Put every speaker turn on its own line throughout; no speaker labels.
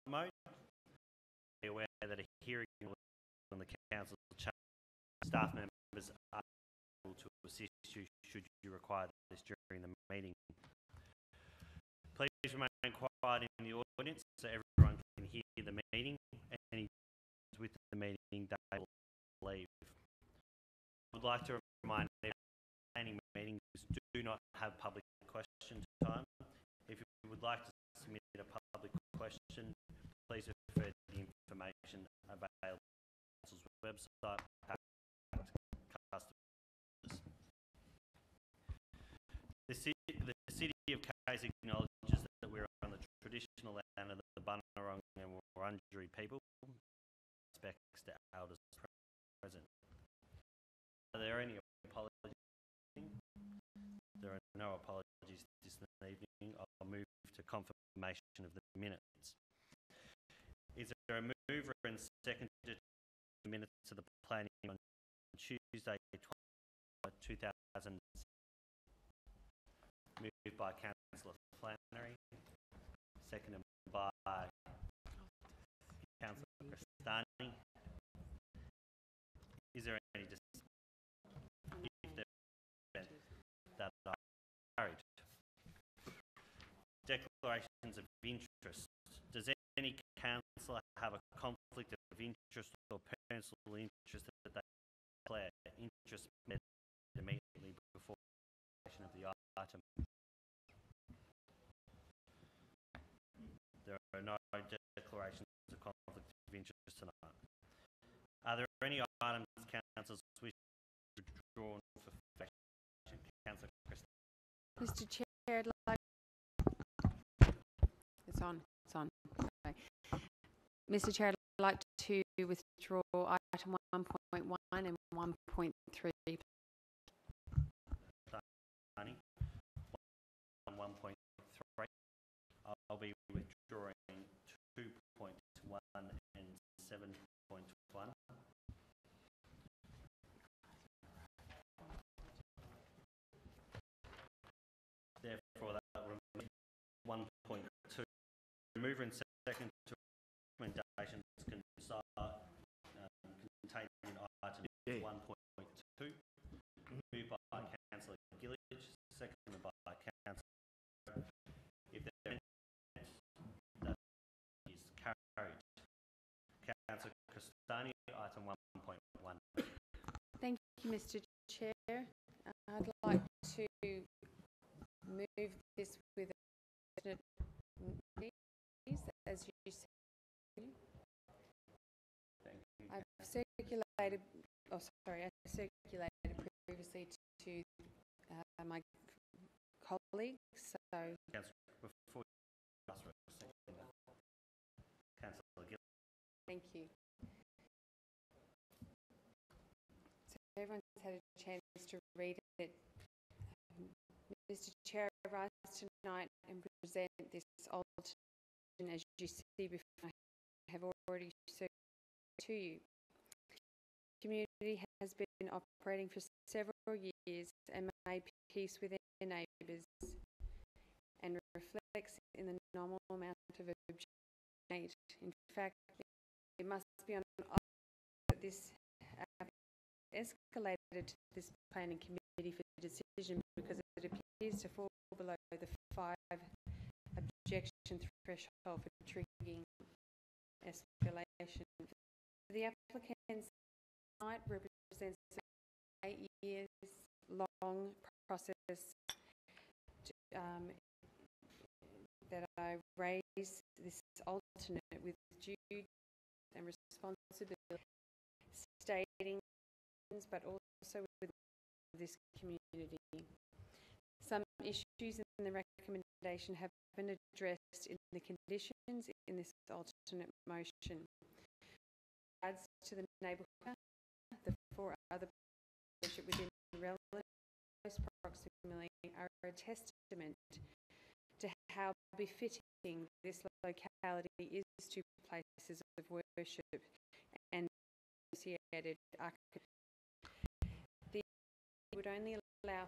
mode. Be aware that a hearing on the council staff members are able to assist you should you require this during the meeting. Please remain quiet in the audience so everyone can hear the meeting. Any with the meeting, they will leave. I would like to remind any meetings do not have public question time. If you would like to submit a public question, please refer to the information available on the council's website. The City of Casey acknowledges that we're on the traditional land of the Bunurong and Wurundjeri people. Respects to elders present. Are there any apologies? There are no apologies this evening. I'll move to confirmation of the minutes. Is there a mover and seconder to the minutes of the planning on Tuesday, 2000? Moved by Councillor Flannery, seconded by Councillor Crestani. Is there any that are carried? Declarations of interest. Does any councillor have a conflict of interest or personal interest that they declare interest immediately before of the item? There are no declarations of conflict of interest tonight. Are there any items councillors wish to withdraw for fashion? Councillor Christine.
Mr. Chair, I'd like... It's on. Okay. Mr. Chair, I'd like to withdraw item 1.1 and 1.3.
1.3. I'll be withdrawing 2.1 and 7.1. Therefore, that remains 1.2. Mover and second to recommendations contained in item 1.2. Moved by Councillor Gillich, seconded by Councillor. If there that is carried. Councillor Crestani, item 1.1.
Thank you, Mr. Chair. I'd like to move this with a please, as you said.
Thank you.
I circulated previously to my colleagues. So,
Before you ask for a second, Councillor Gill.
Thank you. So everyone's had a chance to read it. Mr. Chair, I rise tonight and present this alternate, as you see before. I have already served to you. The community has been operating for several years and made peace with their neighbours and reflects in the normal amount of objection. In fact, it must be on that this escalated to this planning committee for decision because it appears to fall below the 5 objection threshold for triggering escalation. The applicant's site represents an 8 years long process that I raise this alternate with due and responsibility, stating, but also with this community. Some issues in the recommendation have been addressed in the conditions in this alternate motion. Adds to the neighbourhood, the 4 other within relative close proximity are a testament to how befitting this locality is to places of worship and associated architecture. The would only allow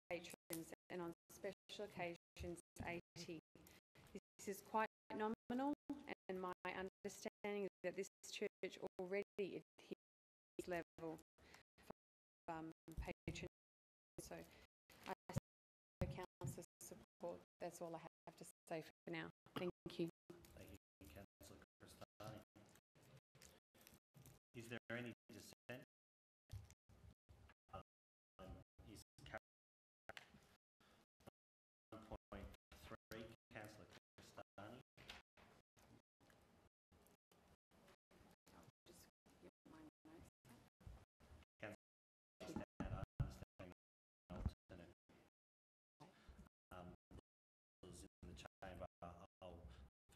patrons and on special occasions 80. This is quite nominal, and my understanding is that this church already adheres level of patronage. So I seek council support. That's all I have to say for now. Thank you.
Thank you, Councillor Cristani. Is there any dissent? Is carried. 1.3, Councillor Cristani.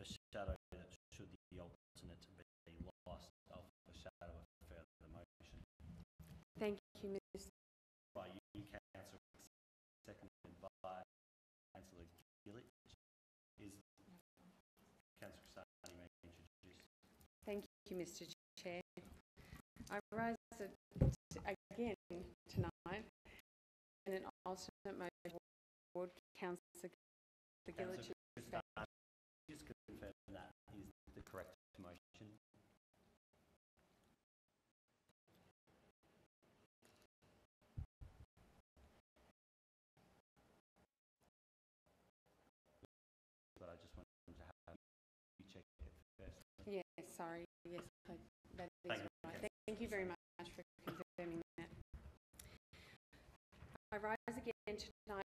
Foreshadow that should the alternate be lost, I'll foreshadow a further motion.
Thank you, Mr.
By you, Councillor, seconded by Councillor Gillich. Is Councillor Cristani may introduce?
Thank you, Mr. Chair. I rise again tonight in an alternate motion Ward Councillor Gillich.
Just confirm that is the correct motion. But I just wanted to have you check it first.
Yes, sorry. Yes, that is
Thank
right.
you.
Thank you very much for confirming that. I rise again tonight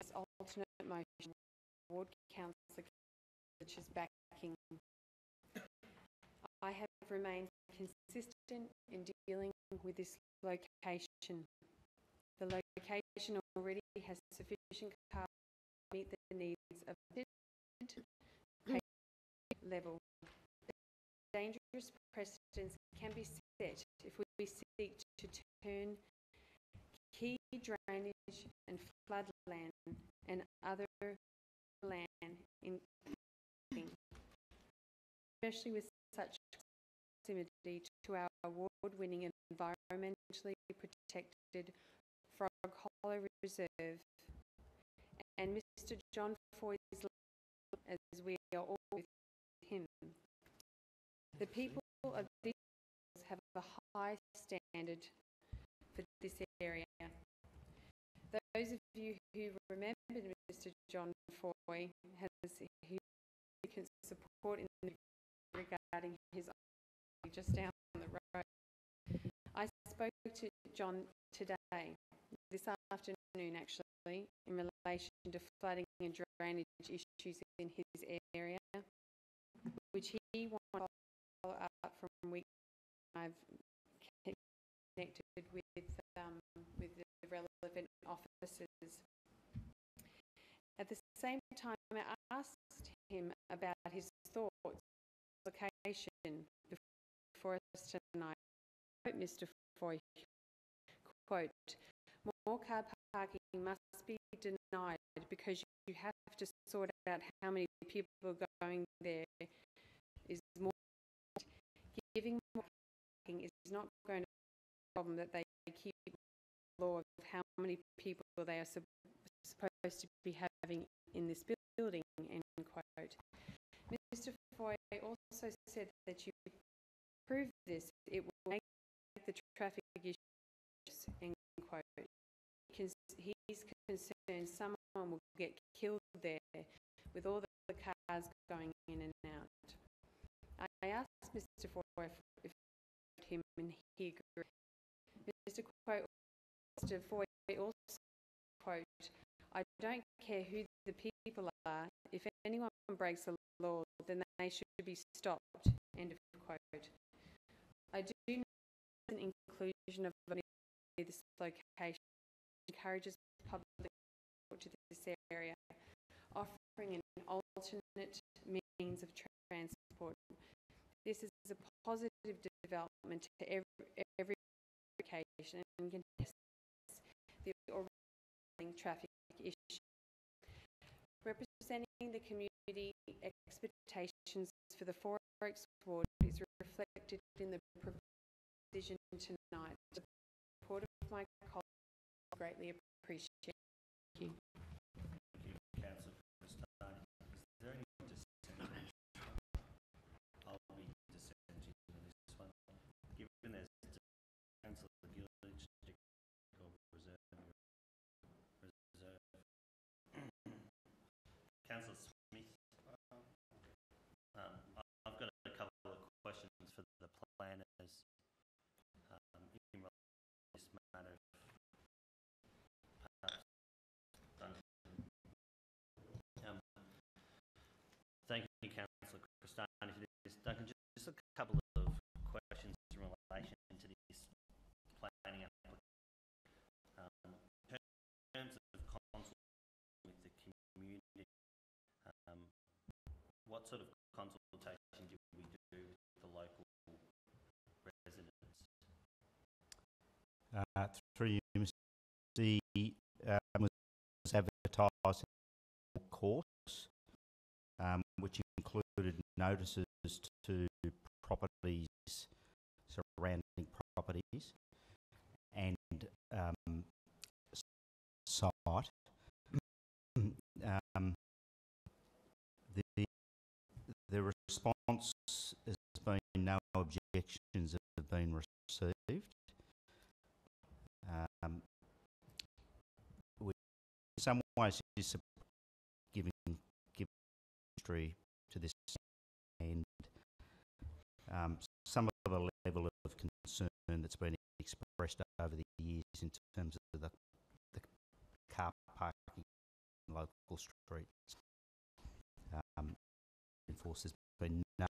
as alternate motion Ward Councillor which is backing. I have remained consistent in dealing with this location. The location already has sufficient cars to meet the needs of patient level. Dangerous precedents can be set if we seek to turn key drainage and floodland and other land in, especially with such proximity to our award-winning environmentally protected Frog Hollow Reserve and Mr. John Foy's love, as we are all with him. The people of these have a high standard for this area. Those of you who remember Mr. John Foy has significant support in the regarding his just down the road. I spoke to John today, this afternoon actually, in relation to flooding and drainage issues in his area, which he wants to follow up from week. I've connected with the relevant officers. At the same time, I asked him about his thoughts, location before us tonight. Quote Mr. Foy, quote, more car parking must be denied because you have to sort out how many people are going there is more. Giving more parking is not going to be a problem that they keep the law of how many people they are supposed to be having in this building, end quote. Mr. Foy also said that you prove this, it will make the traffic issues, end quote. He's concerned someone will get killed there with all the cars going in and out. I asked Mr. Foy if him and he agreed. Mr. Foy also quote, I don't care who the people are, if anyone breaks the law, then they should be stopped, end of quote. I do know an inclusion of this location encourages public to this area, offering an alternate means of transport. This is a positive development to every location and contests the already traffic issue. Representing the community expectations for the Four Oaks ward is reflected in the decision tonight. The support of my colleagues is greatly appreciated. Thank you.
for the planners in relation to this matter. Thank you, Councillor Cristani, for this. Duncan, just a couple of questions in relation to this planning application. In terms of consultation with the community, what sort of consultation did we do with the local residents?
Through you, the was advertised in course, which included notices to properties, surrounding properties, and site. The response has been no objections have been received. In some ways, is giving history to this, and some of the level of concern that's been expressed over the years in terms of the car parking in local streets. Enforce there's been no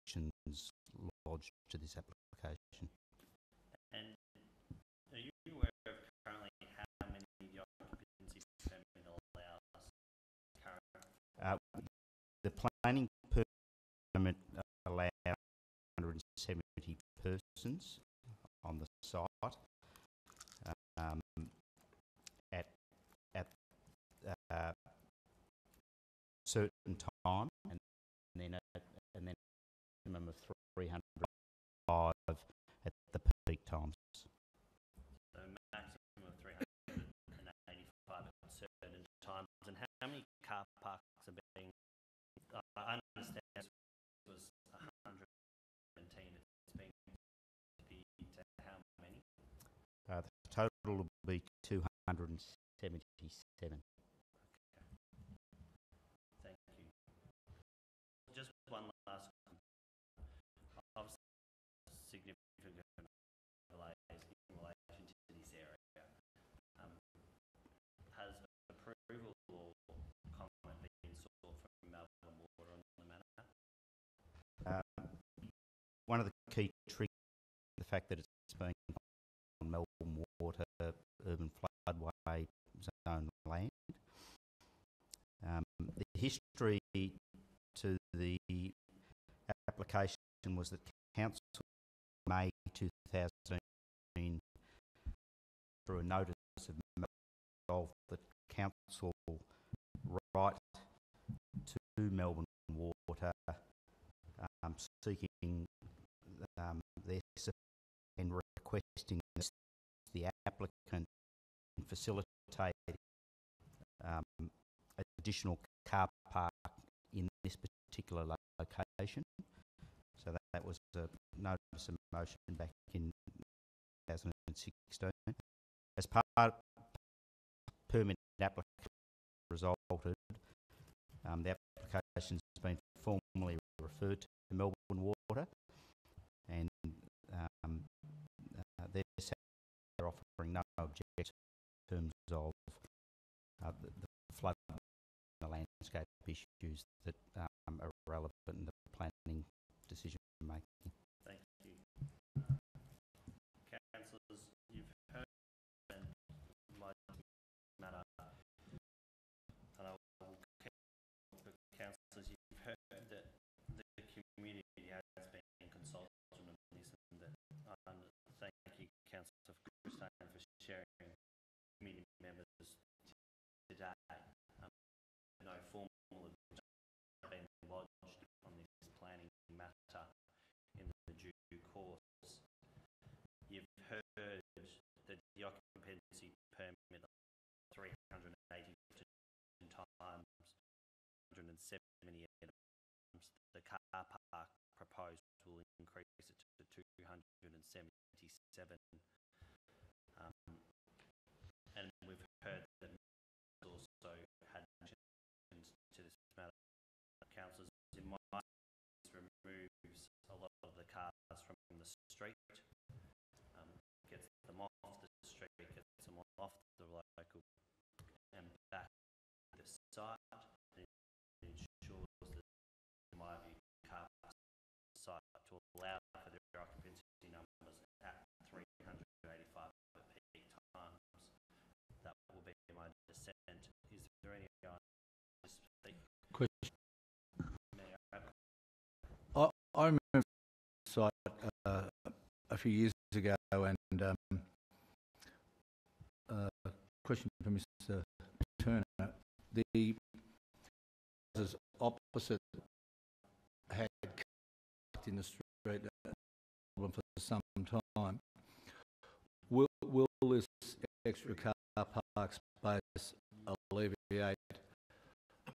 objections lodged to this application.
And are you aware of currently how many the occupancy permit allows currently?
The planning permit allows 170 persons on the site at certain time, and then a minimum of 305 at the peak times.
So maximum of 385 at certain times. And how many car parks are being? I understand this was 117. It's been to how many?
The total will be 277.
Thank you. Just one last obviously significant delays in relation to this area. Has approval or comment been sought from Melbourne Water on the matter?
One of the key tricks is the fact that it's being on Melbourne Water urban floodway zone land. The history to the application was that Council May 2018 through a notice of the Council right to Melbourne Water seeking their support and requesting the applicant facilitate additional car park in this particular location. So that was a notice of motion back in 2016. As part of permit application resulted, the application has been formally referred to Melbourne Water, and they're offering no objection in terms of the flood and the landscape issues that are relevant in the planning decision making.
Thank you. Councillors, you've heard my matter, and I will keep, but councillors, you've heard that the community has been consulted on this, and that thank you, Councillor Cristani, for sharing community members today. No formal objection has been lodged on this planning matter in the due course. You've heard that the occupancy permit 380 times 170 items. The car park proposed will increase it to 277. And we've heard that also had objections to this matter. Councillors, in my removes moves a lot of the cars from the street, gets them off the street, gets them off the local and back to the site, and ensures that, in my view, car parks on site to allow for their occupancy numbers at 385 at peak times. That will be my dissent. Is there any to speak?
Question.
May I?
I remember the site a few years ago, and question for Mr. Turner. The houses opposite had cars in the street problem for some time. Will this extra car park space alleviate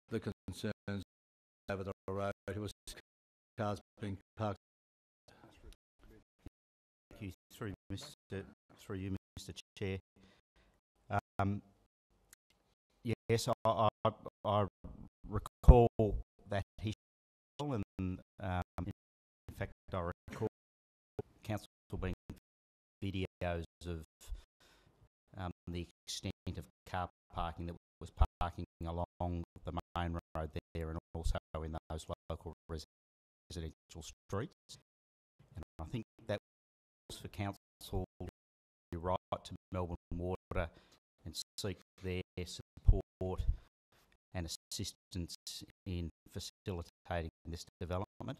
the concerns over the road? It was cars being parked.
Thank you. Through you, Mr. Chair. Yes, I recall that history, and in fact, I recall council being videos of the extent of car parking that was parking along the main road there, and also in those local residential streets. And I think that was for council to write to Melbourne Water and seek their support and assistance in facilitating this development.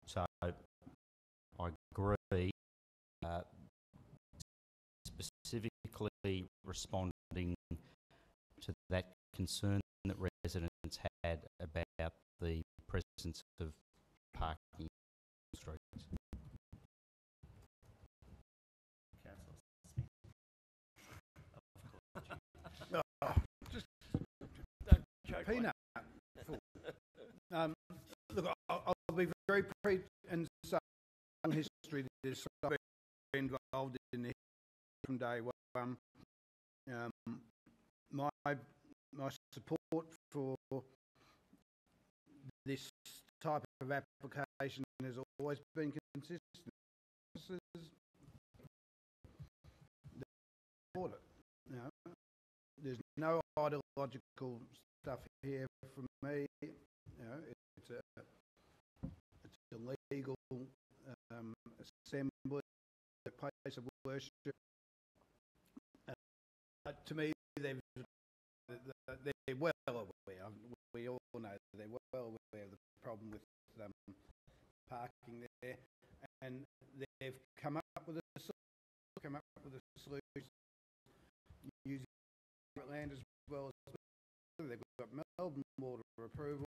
So I agree. Specifically responding to that concern that residents had about the presence of parking in the streets.
Councillor Smith.
Peanut. Look, I'll be very brief and say history. This I've been involved in this from day one. My support for this type of application has always been consistent. This is the audit. You know, there's no ideological stuff here from me. You know, it's a legal assembly, a place of worship. To me, they're well aware. We all know they're well aware of the problem with parking there, and they've come up with a solution using land as well as they've got Melbourne Water approval.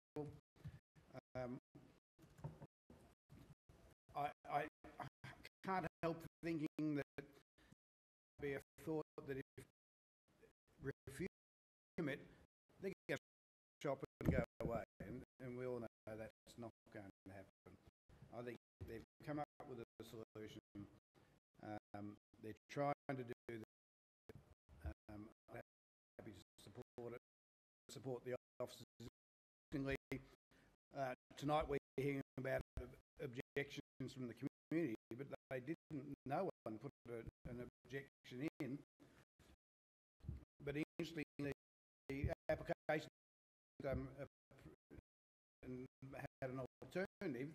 I can't help thinking that it would be a thought that if refuse it, they can get shop and go away, and we all know that's not going to happen. I think they've come up with a solution. They're trying to do that. I'm happy to support the officers. Tonight we're hearing about objections from the community, but they didn't. No one put an objection in. But interestingly, the application and had an alternative.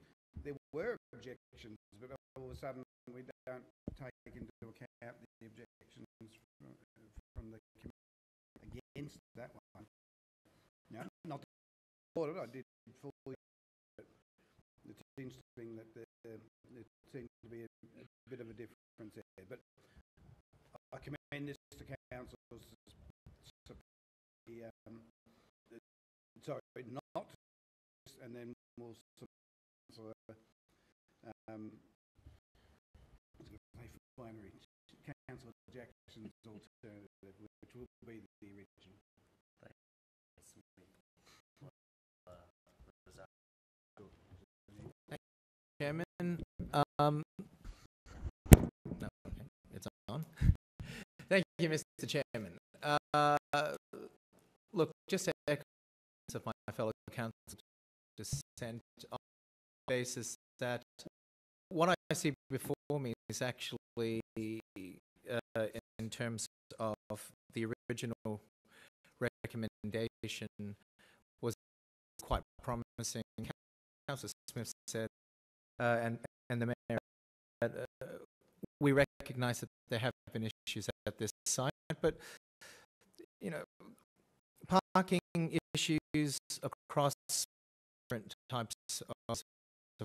There were objections, but all of a sudden we don't take into account the objections from the community against that one. No, not the audit. I did fully. But it's interesting that there seems to be a bit of a difference there. But I commend this to council's sorry, not, and then we'll Councillor Jackson's alternative, which will be the original.
Chairman, no, okay, it's on. Thank you, Mr. Chairman. Look, just to echo of my fellow councillors' dissent basis that what I see before me is actually, in terms of the original recommendation, was quite promising. Councillor Smith said, and the Mayor, we recognise that there have been issues at this site, but you know, parking issues across different types of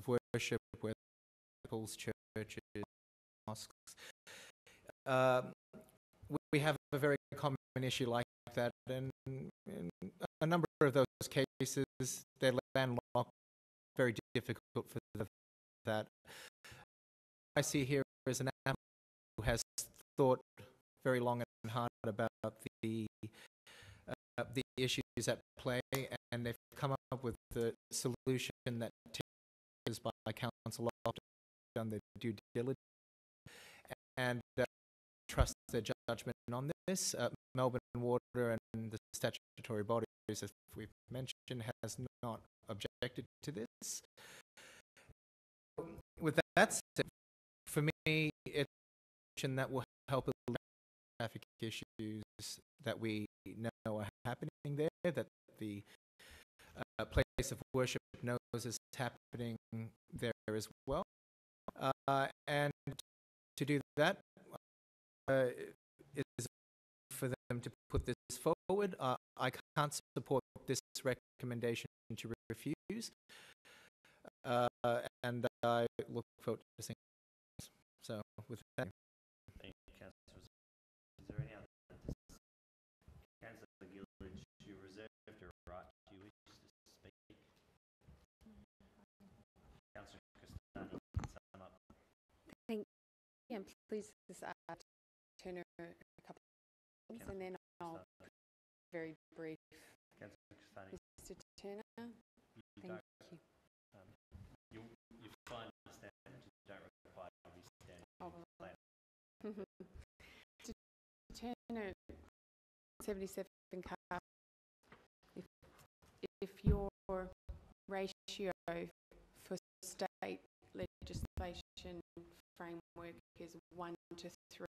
worship, whether temples, churches, mosques. We have a very common issue like that, and in a number of those cases, they're landlocked, very difficult for that. I see here is an applicant who has thought very long and hard about the issues at play, and they've come up with the solution that is by council after done their due diligence, and trust their judgment on this. Melbourne Water and the statutory bodies, as we've mentioned, has not objected to this. With that said, for me, it's a solution that will help with traffic issues that we know are happening there, that the place of worship knows is happening there as well. And to do that is for them to put this forward. I can't support this recommendation to refuse, and I look forward to seeing this. So with that.
Thank you, Councillor. Is there any other? Councillor Gilledge, you reserved your right. Do you wish to speak? Councillor Castani, sum up.
Thank you, and please just Turner a couple of things, and then I'll very brief.
Councillor Castani,
Mr. Turner, thank you.
You find understand that you don't require to be standing.
Oh, Mr. Turner, 77 car. If your ratio for state legislation framework is 1 to 3,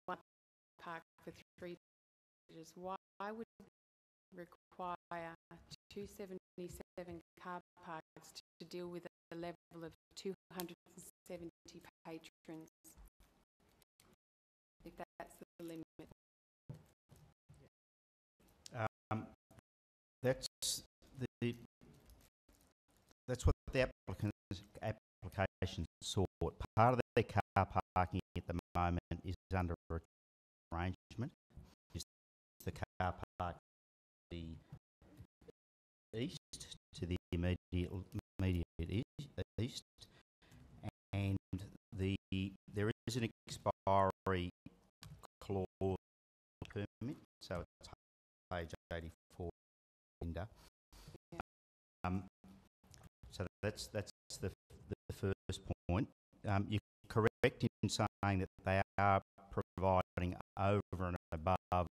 1 park for 3 visitors, why would it require 277 car parks to deal with a level of 270 patrons, if that's the limit?
That's what the application sought. Part of their car parking at the moment is under arrangement. Is the car park the east to the immediate east, and there is an expiry clause permit, so it's page 84. So that's the first point. You're correct in saying that they are providing over and above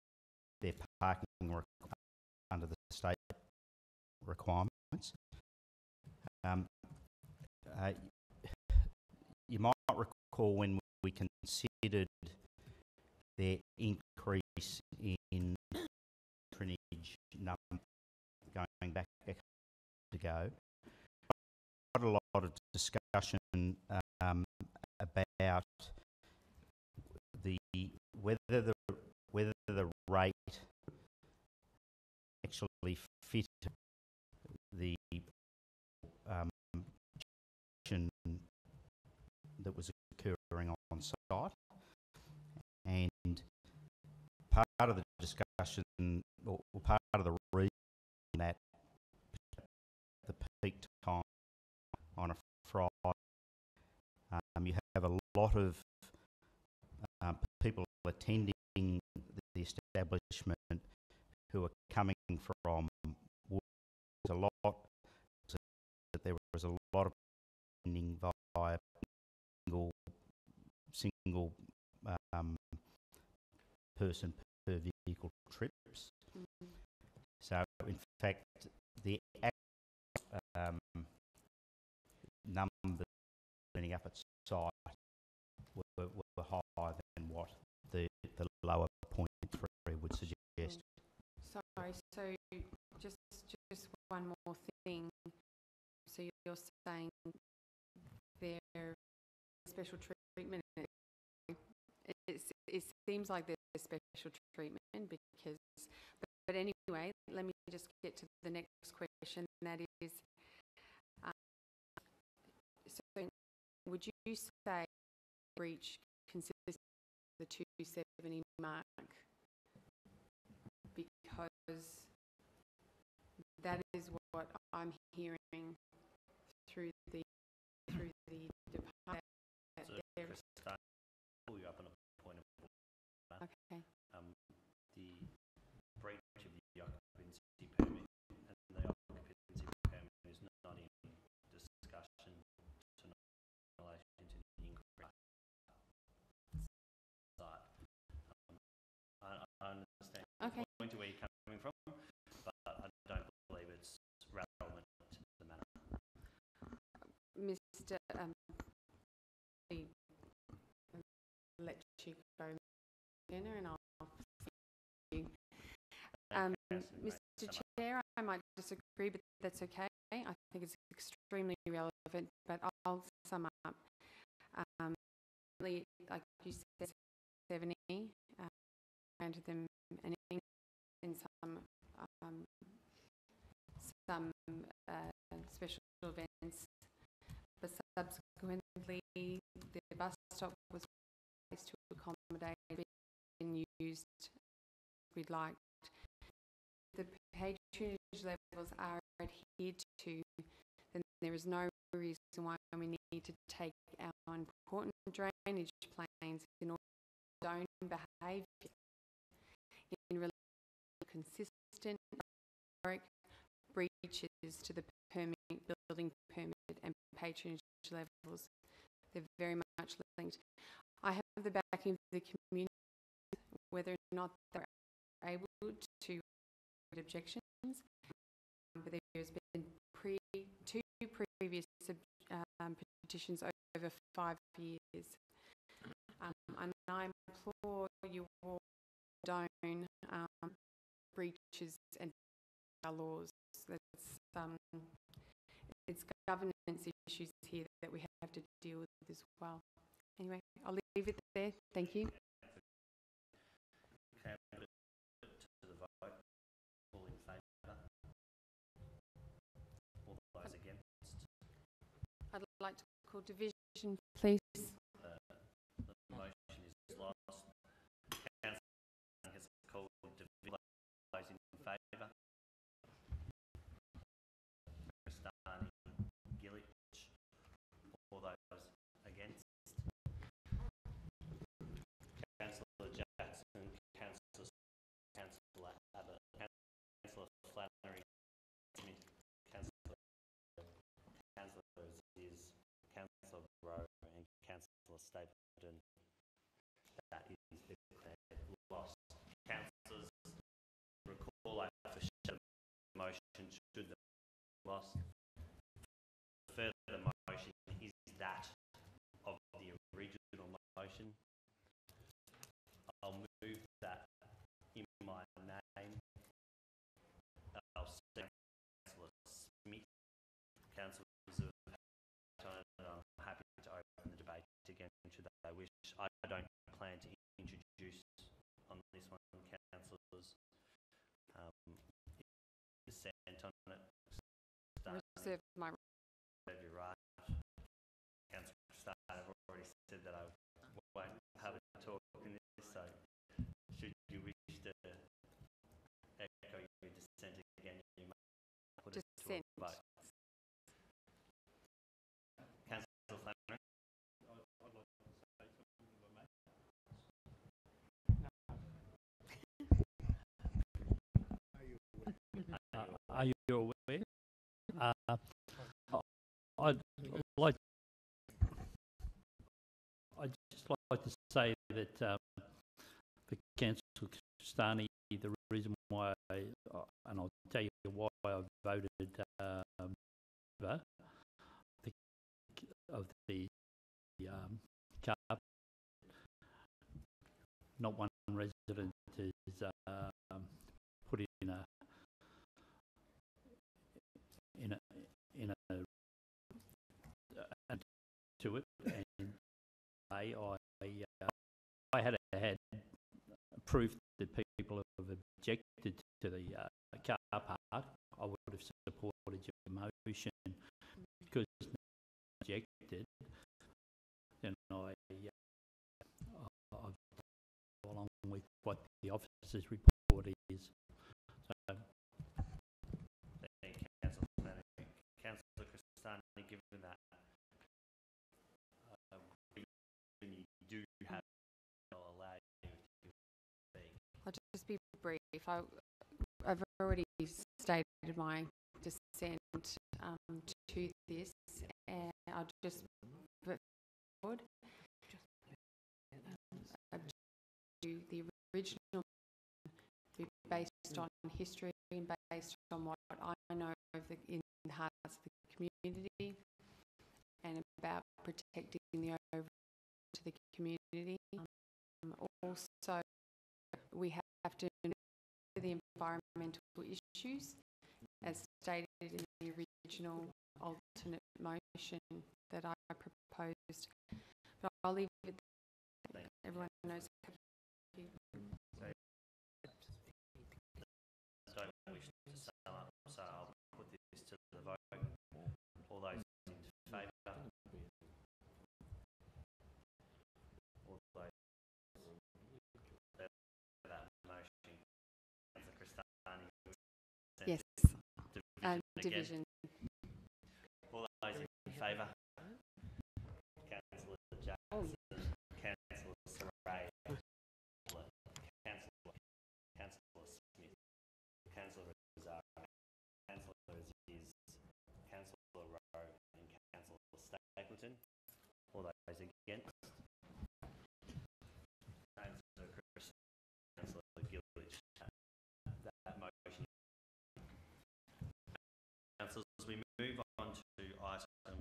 their parking under the state requirements. You might recall when we considered their increase in patronage number going back ago, quite a lot of discussion about whether the rate actually fit the action that was occurring on site, and part of the discussion, or part of the reason that the peak time on a Friday, you have a lot of people attending the establishment who are coming from there was a lot of attending via single person per vehicle trips. So in fact the numbers turning up at site were higher than what the lower 0.3 would suggest.
Sorry, so just one more thing. So you're saying they're special treatment. It seems like there's special treatment because, but anyway, let me just get to the next question. That is, so would you say breach consists of the 270 mark? Because that is what I'm hearing through the department.
So, Christine, I'll pull you up on a point of order.
Okay.
The breach of the occupancy permit and the occupancy permit is not in discussion in relation to the incorrect site. I understand the point to where you're coming from, but I don't believe it's relevant to the matter.
Mr. Let you go, Jenna, and I'll see you. Mr. Chair, I might disagree, but that's okay. I think it's extremely relevant, but I'll sum up. Like you said, 70, granted them an increase in some special events, but subsequently the bus stop was placed to accommodate and used we'd like. The patronage levels are adhered to, then there is no reason why we need to take our important drainage plans in order to own behaviour in relation to consistent breaches to the building permit and patronage levels. They're very much linked. I have the backing of the community, whether or not they're able to objections, but there's been two previous petitions over 5 years, and I implore you all don't breaches and our laws. It's governance issues here that we have to deal with as well. Anyway, I'll leave it there. Thank you.
Okay, put it to the vote. All in favour? All those against?
I'd like to call division, please.
The motion is lost. Councillor has called division. Those in favour? Cristani, Gillich. All those against? Councillor Jackson, Councillor Abbott, Councillor Flannery, Councillor Ziz, Councillor Rowe and Councillor Stapleton. That is declared lost. Councillors, recall I for the motion should the lost. Further motion is that of the original motion. I'll move that in my name. I'll say Councillor Smith. Councillors have had time. I'm happy to open the debate again should they wish. I don't plan to introduce on this one, councillors. Dissent on it.
Reserve my
You're right. Councillor Christine, I've already said that I won't have a talk in this, so should you wish to echo your dissent again, you may put it to a
dissent.
vote. Councillor Flannery? I'd like to say something if I may.
Are you aware? I'd just like to say that for Councillor Cristani, the reason why, and I'll tell you why I voted of the car. Not one resident is put in a to it, and I had proof that people have objected to the car park. I would have supported your motion. Because objected, then I've along with what the officer's report is. So,
Thank you, Councillor Flanagan. Councillor Cristani, given that you do have, I'll allow you to speak.
I'll just be brief. I've already stated my dissent to this, and I'll just put forward to the original be based on history and based on what I know of in the hearts of the community and about protecting the overall to the community. Also, we have to know the environmental issues as stated in the original alternate motion that I proposed. But I'll leave it there. Everyone knows.
I don't wish to sum up, so I'll put this to the vote. All those in favour? All those for that motion? Councillor Cristani?
Yes.
Division.
Division.
All those in favour? Councillor Jackson, Councillor Saray, Councillor Smith, Councillor Rosario, Councillor Aziz, Councillor Rowe and Councillor Stapleton. All those against? Councillor Chris, Councillor Gillich. That motion. Councillors, we move on to item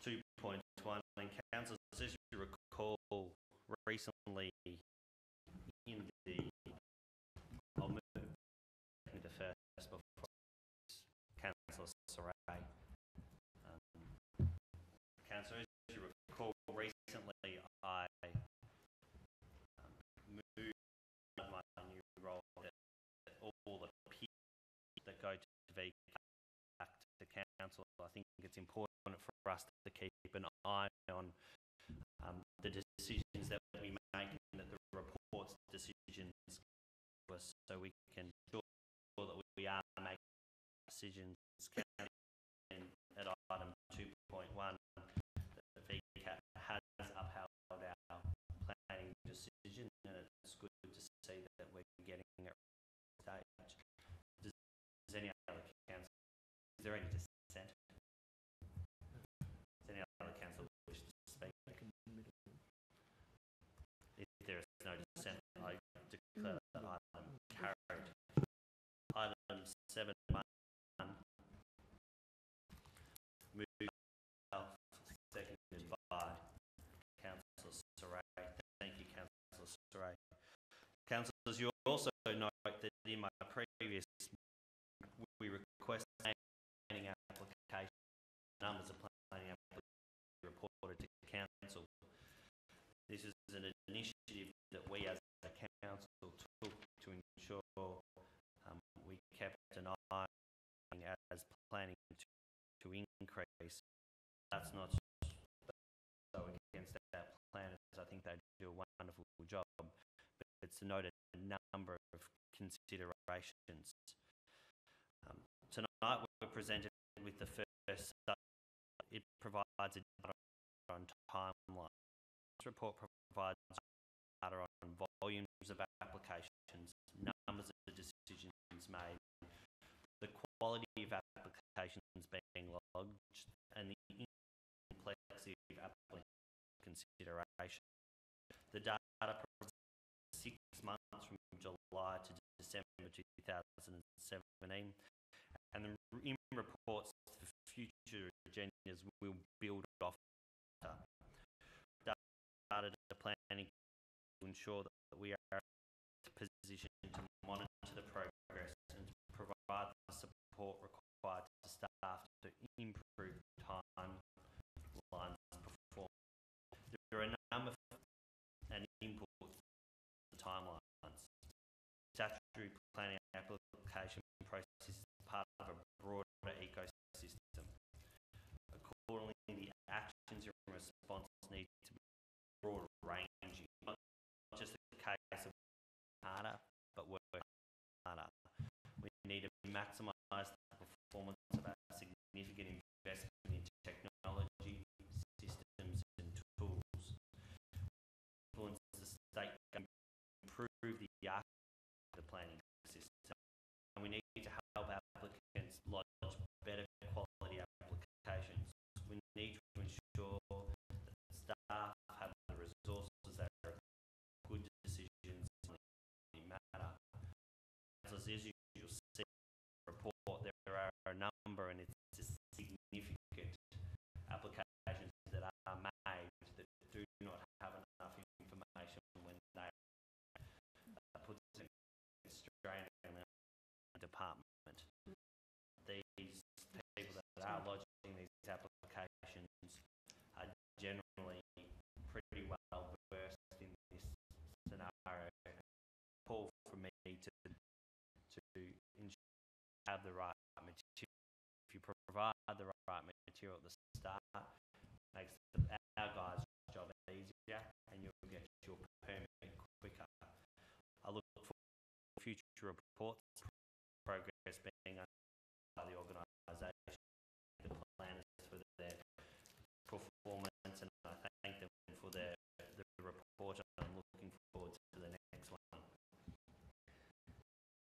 2.1, and councillors, as you recall, recently in the, I'll move the first before Councillor Saray. Councillor, as you recall, recently I moved my new role that all the peers that go to VCAT back to council. I think it's important for us to keep an eye on the decisions that we make and that the report's decisions us, so we can ensure that we are making decisions. And at item 2.1, the VCAT has upheld our planning decision, and it's good to see that we're getting it right stage. Does any other council, is there any dissent? Does any other council wish to speak? If there is no dissent, I declare that item carried. Item 7.1, moved, seconded by Councillor Saray. Thank you, Councillor Saray. Councillors, you also note that in my previous, we request planning application, numbers of planning applications reported to council. This is an initiative that we as a council took to ensure we kept an eye as planning to increase. That's not so against our planners. I think they do a wonderful job, but it's to note a number of considerations. Tonight we're presented with the first. It provides a data on timeline. This report provides data on volumes of applications, numbers of decisions made, the quality of applications being lodged, and the complexity of applicant consideration. The data provides 6 months from July to December 2017, and the reports for future agendas will build off data to planning to ensure that we are positioned to monitor the progress and to provide the support required to staff to improve timelines performance. There are a number and inputs to the timelines. Statutory planning application process is part of a broader ecosystem. Accordingly, the actions in response need to be broad ranging, not just a case of harder, but work harder. We need to maximise the performance of our significant investment in technology, systems and tools. Influence the state government improve the architecture of the planning system, and we need to help applicants lodge better quality applications. We need to ensure that staff have the resources that are good decisions matter. As you'll see in the report, there are a number, and it's significant applications that are made that do not have enough information when they puts a strain on the department. These people that are lodging these applications are generally pretty well versed in this scenario. Call for me to have the right material. If you provide the right material at the start, makes our guys' job easier, and you'll get your permit quicker. I look for future reports, progress being by the organisation, the planners for their performance, and I thank them for the report. I'm looking forward to the next one.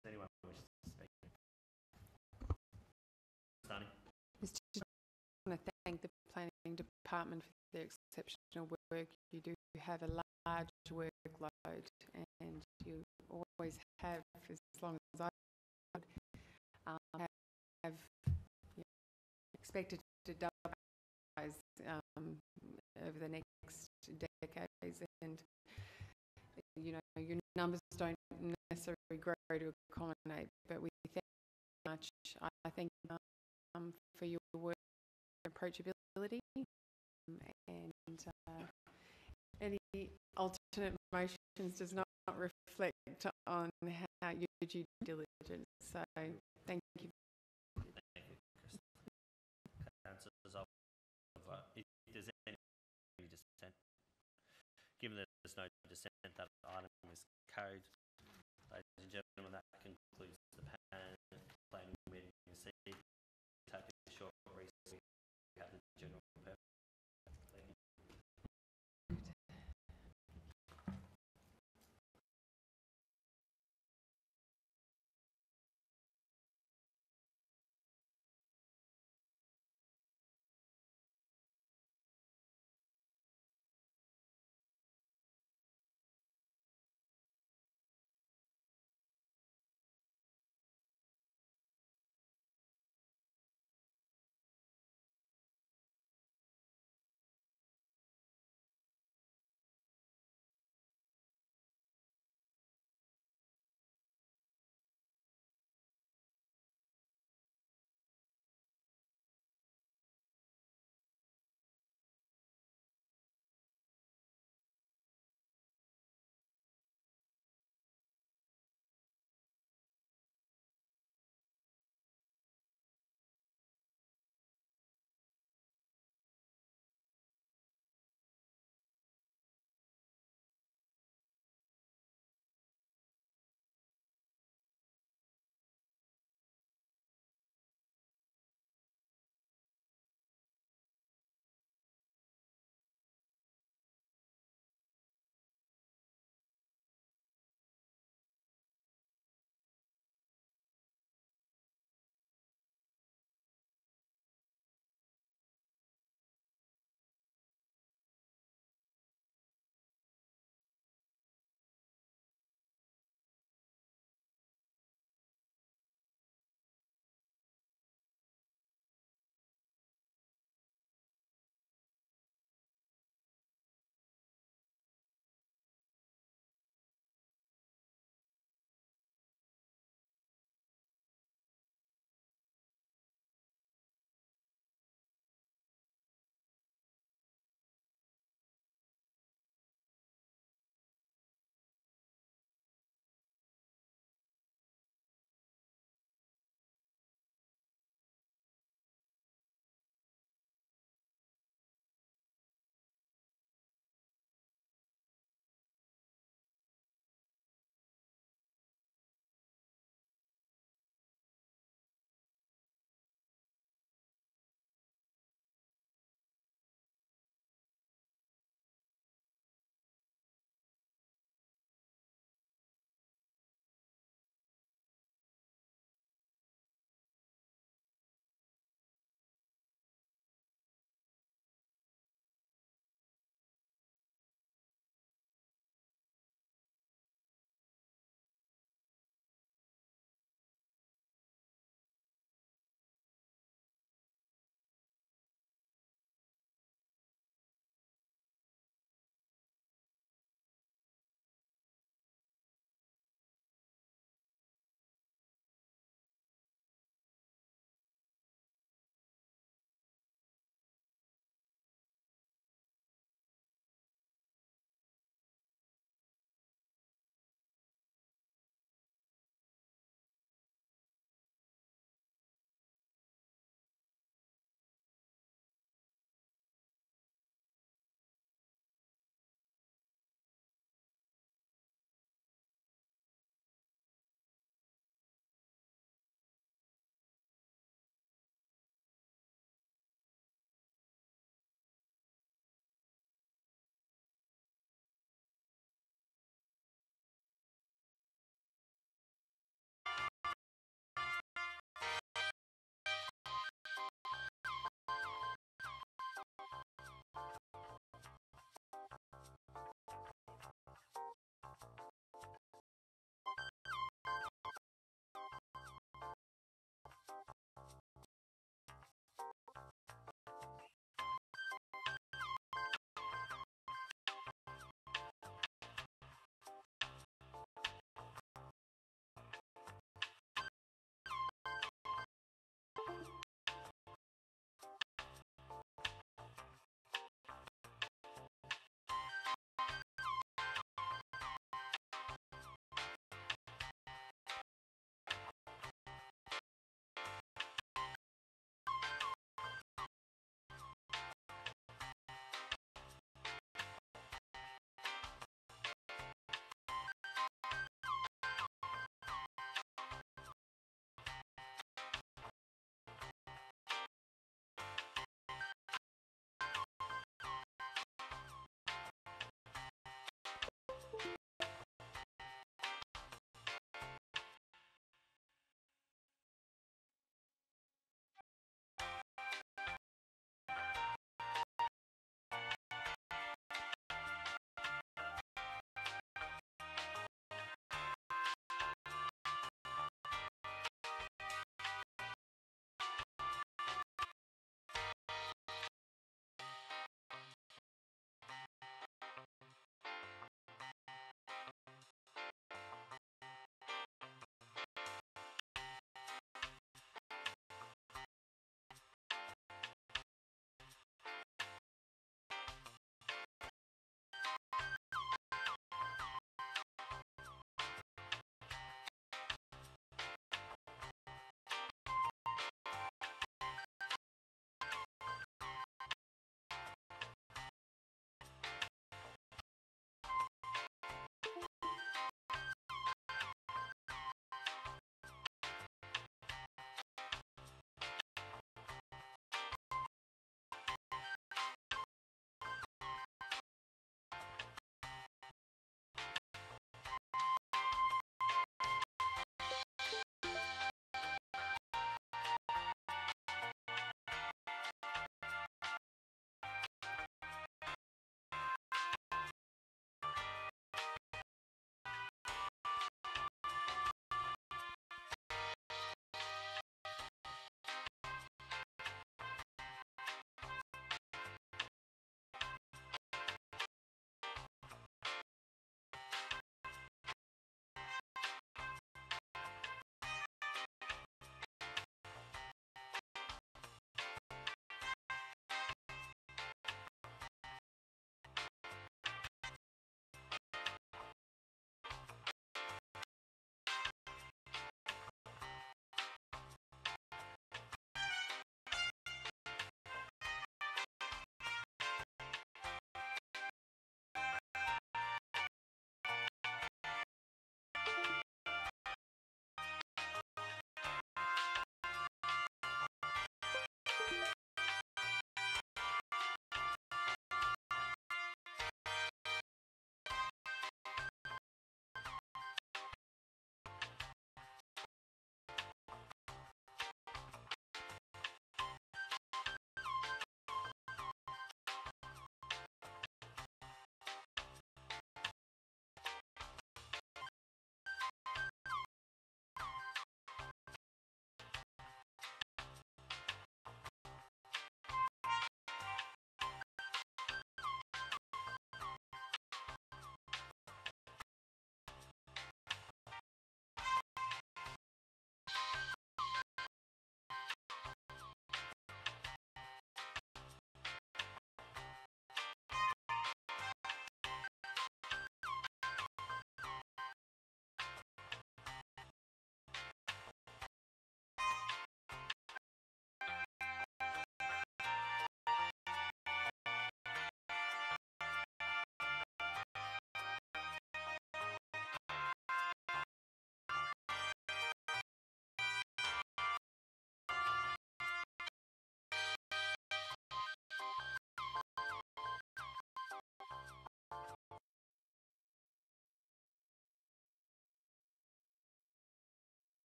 Does anyone wish to speak? Sunny?
Mr. Chair, I want to thank the planning department for their exceptional work. You do have a large workload, and you always have, as long as I have expected to double over the next decades, and you know your numbers don't necessarily grow to accommodate, but we thank you very much. I thank you for your work and approachability, and any alternate motions does not reflect on how your due diligence. So thank you.
Thank you, Chris. Councillors, if there's any dissent, given that there's no dissent, that item is carried. Ladies and gentlemen, that concludes the planning meeting this evening. Take a short recess. We have the general purpose.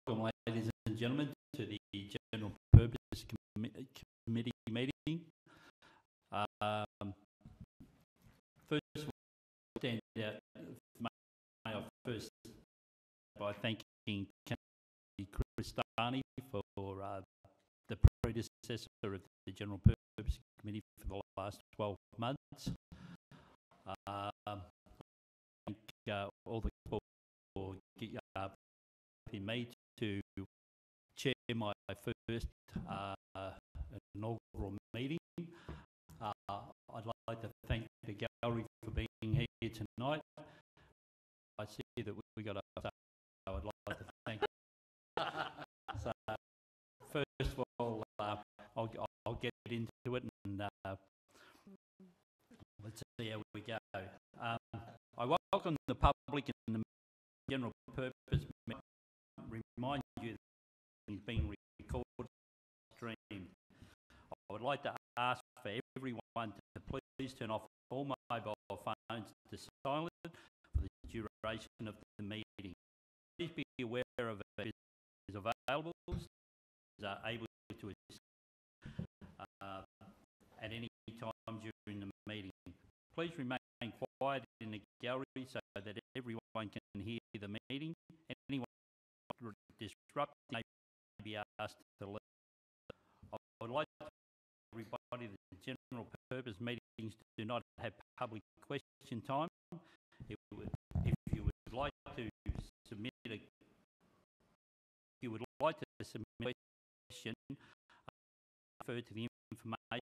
welcome, ladies and gentlemen, to the General Purpose Committee meeting. First of all, stand out, may I first by thanking Councillor Cristani for the predecessor of the General Purpose Committee for the last 12 months. Thank all the people for helping me to chair my first inaugural meeting. I'd like to thank the gallery for being here tonight. I see that we got a, so I'd like to thank. So first of all, I'll get into it and let's see how we go. I welcome the public and the General Purpose. Remind you that it's being recorded, streamed. I would like to ask for everyone to please turn off all mobile phones to silent for the duration of the meeting. Please be aware of it is available, is able to at any time during the meeting. Please remain quiet in the gallery so that everyone can hear the meeting. Anyone disrupting may be asked to leave. I would like to everybody that the General Purpose meetings do not have public question time. If you would like to submit a question, refer to the information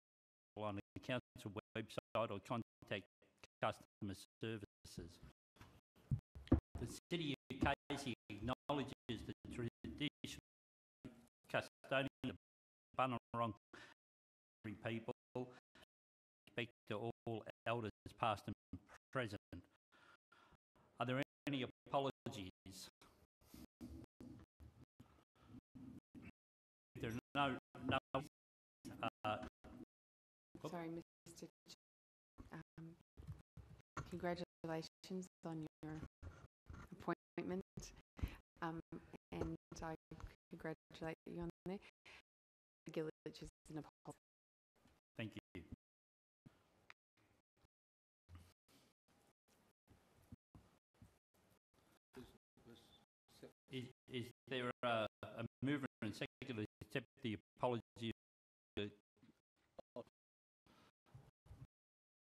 on the council website or contact customer services. The City of Casey acknowledges the traditional custodian of Bunurong people, respect to all elders past and present. Are there any apologies? If there are no
Sorry, Mr. Congratulations on your appointment, and I congratulate you on there. Gilich is an apology.
Thank you. Is there a mover and second to accept the apology?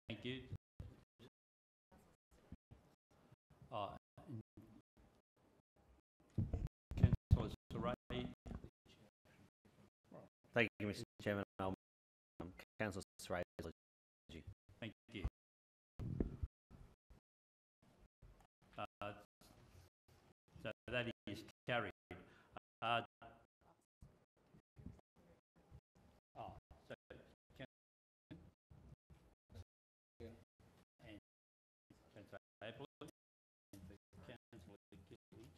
Thank you. Councillor Saray.
Thank you, Mr. Chairman. Councillor Saray.
Thank you. So that is carried. So and Councillor Appley and Councillor Gilich.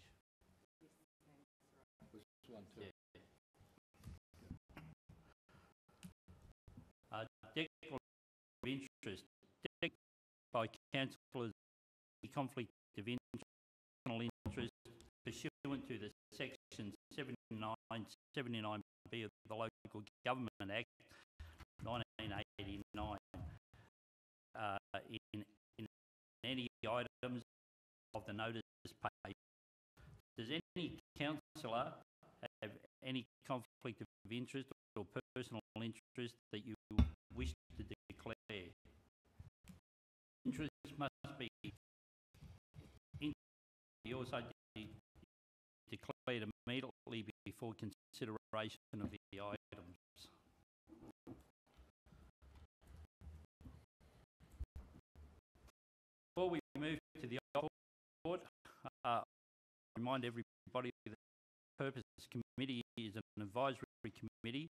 Declaration of interest by councillors, conflict of interest pursuant to the section 79B of the Local Government Act 1989 in any items of the notice paper. Does any councillor have any conflict of interest or personal interest that you wish to declare? Interest must be also declared immediately before consideration of the items. Before we move to the report, I remind everybody that the Purpose Committee is an advisory committee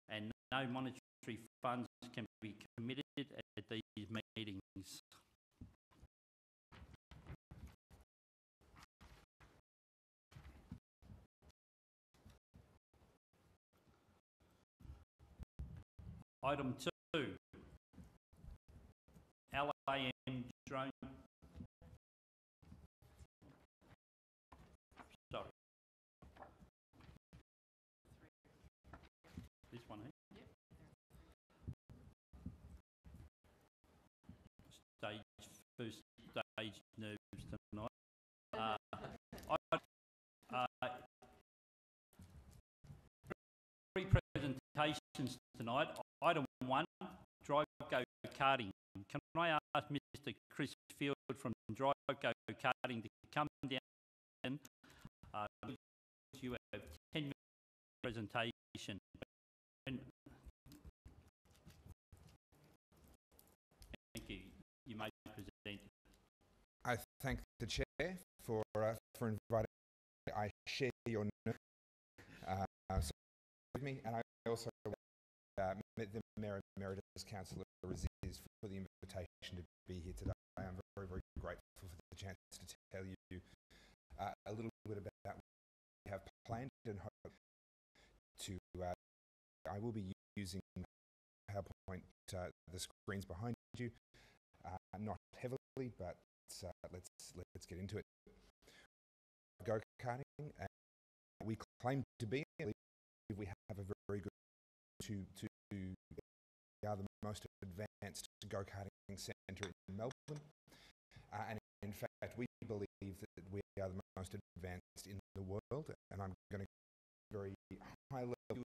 and no monetary funds can be committed at these meetings. Item 2, LAM drone. Sorry. first stage nerves tonight. Three presentations tonight. Item 1, drive go-karting. Can I ask Mr. Chris Field from Drive Go-Karting to come down and you have 10-minute presentation. And thank you. You may present.
I thank the chair for inviting me. I share your nerve so with me, and I also the Mayor Emeritus Councillor Aziz for the invitation to be here today. I am very, very grateful for the chance to tell you a little bit about what we have planned and hope to. I will be using PowerPoint, the screens behind you, not heavily, but let's get into it. Go-karting, and we claim to be. We have a very good we are the most advanced go-karting centre in Melbourne, and in fact we believe that we are the most advanced in the world, and I'm going to go very high level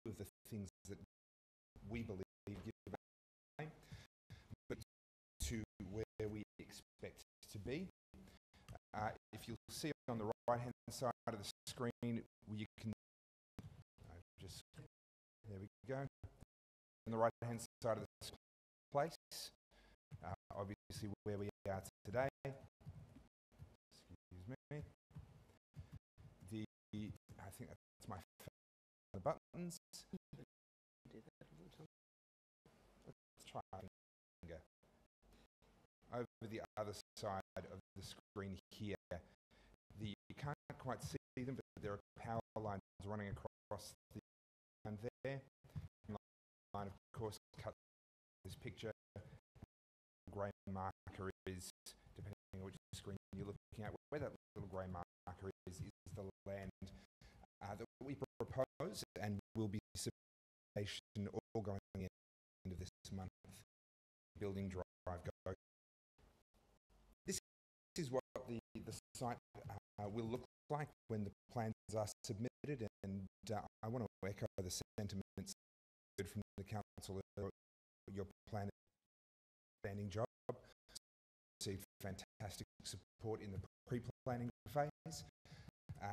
of the things that we believe give about, but to where we expect to be. If you'll see on the right-hand side of the screen, you can there we go. On the right-hand side of the place, obviously where we are today. Excuse me. I think that's my the buttons. Let's try finger. Over the other side of the screen here, you can't quite see them, but there are power lines running across the line there. Line, of course, cut this picture. Grey marker is, depending on which screen you're looking at, where that little grey marker is the land that we propose and will be submission all going in at the end of this month. Building Drive Go. This is what the site will look like when the plans are submitted, and I want to echo the sentiments from the council. Your plan is a standing job. Received fantastic support in the pre-planning phase,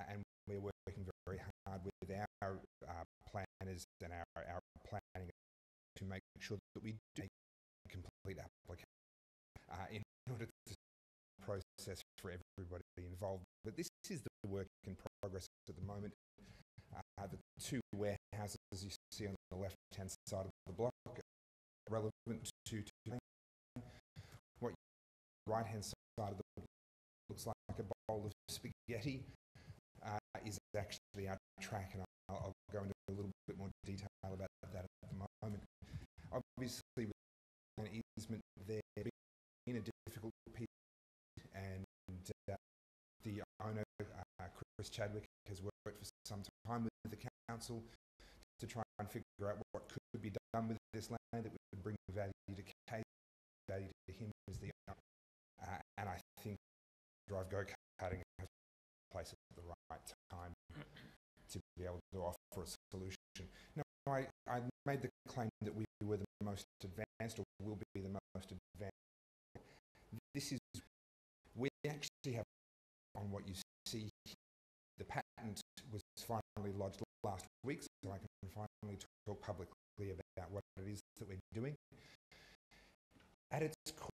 and we're working very hard with our planners and our planning to make sure that we do a complete application in order to process for everybody involved. But this is the work in progress at the moment. The two warehouses you see on the left-hand side of the block are relevant to what right-hand side of the block looks like a bowl of spaghetti is actually our track, and I'll go into a little bit more detail about that at the moment. Obviously, with an easement there being a difficult piece, and the owner, Chris Chadwick, has worked for some time with the council to try and figure out what could be done with this land that would bring value to Kate, value to him as the owner. And I think Drive Go-Karting has a place at the right time to be able to offer a solution. Now, I made the claim that we were the most advanced, or will be the most advanced. This is, we actually have on what you see. The patent was finally lodged last week, so I can finally talk publicly about what it is that we're doing. At its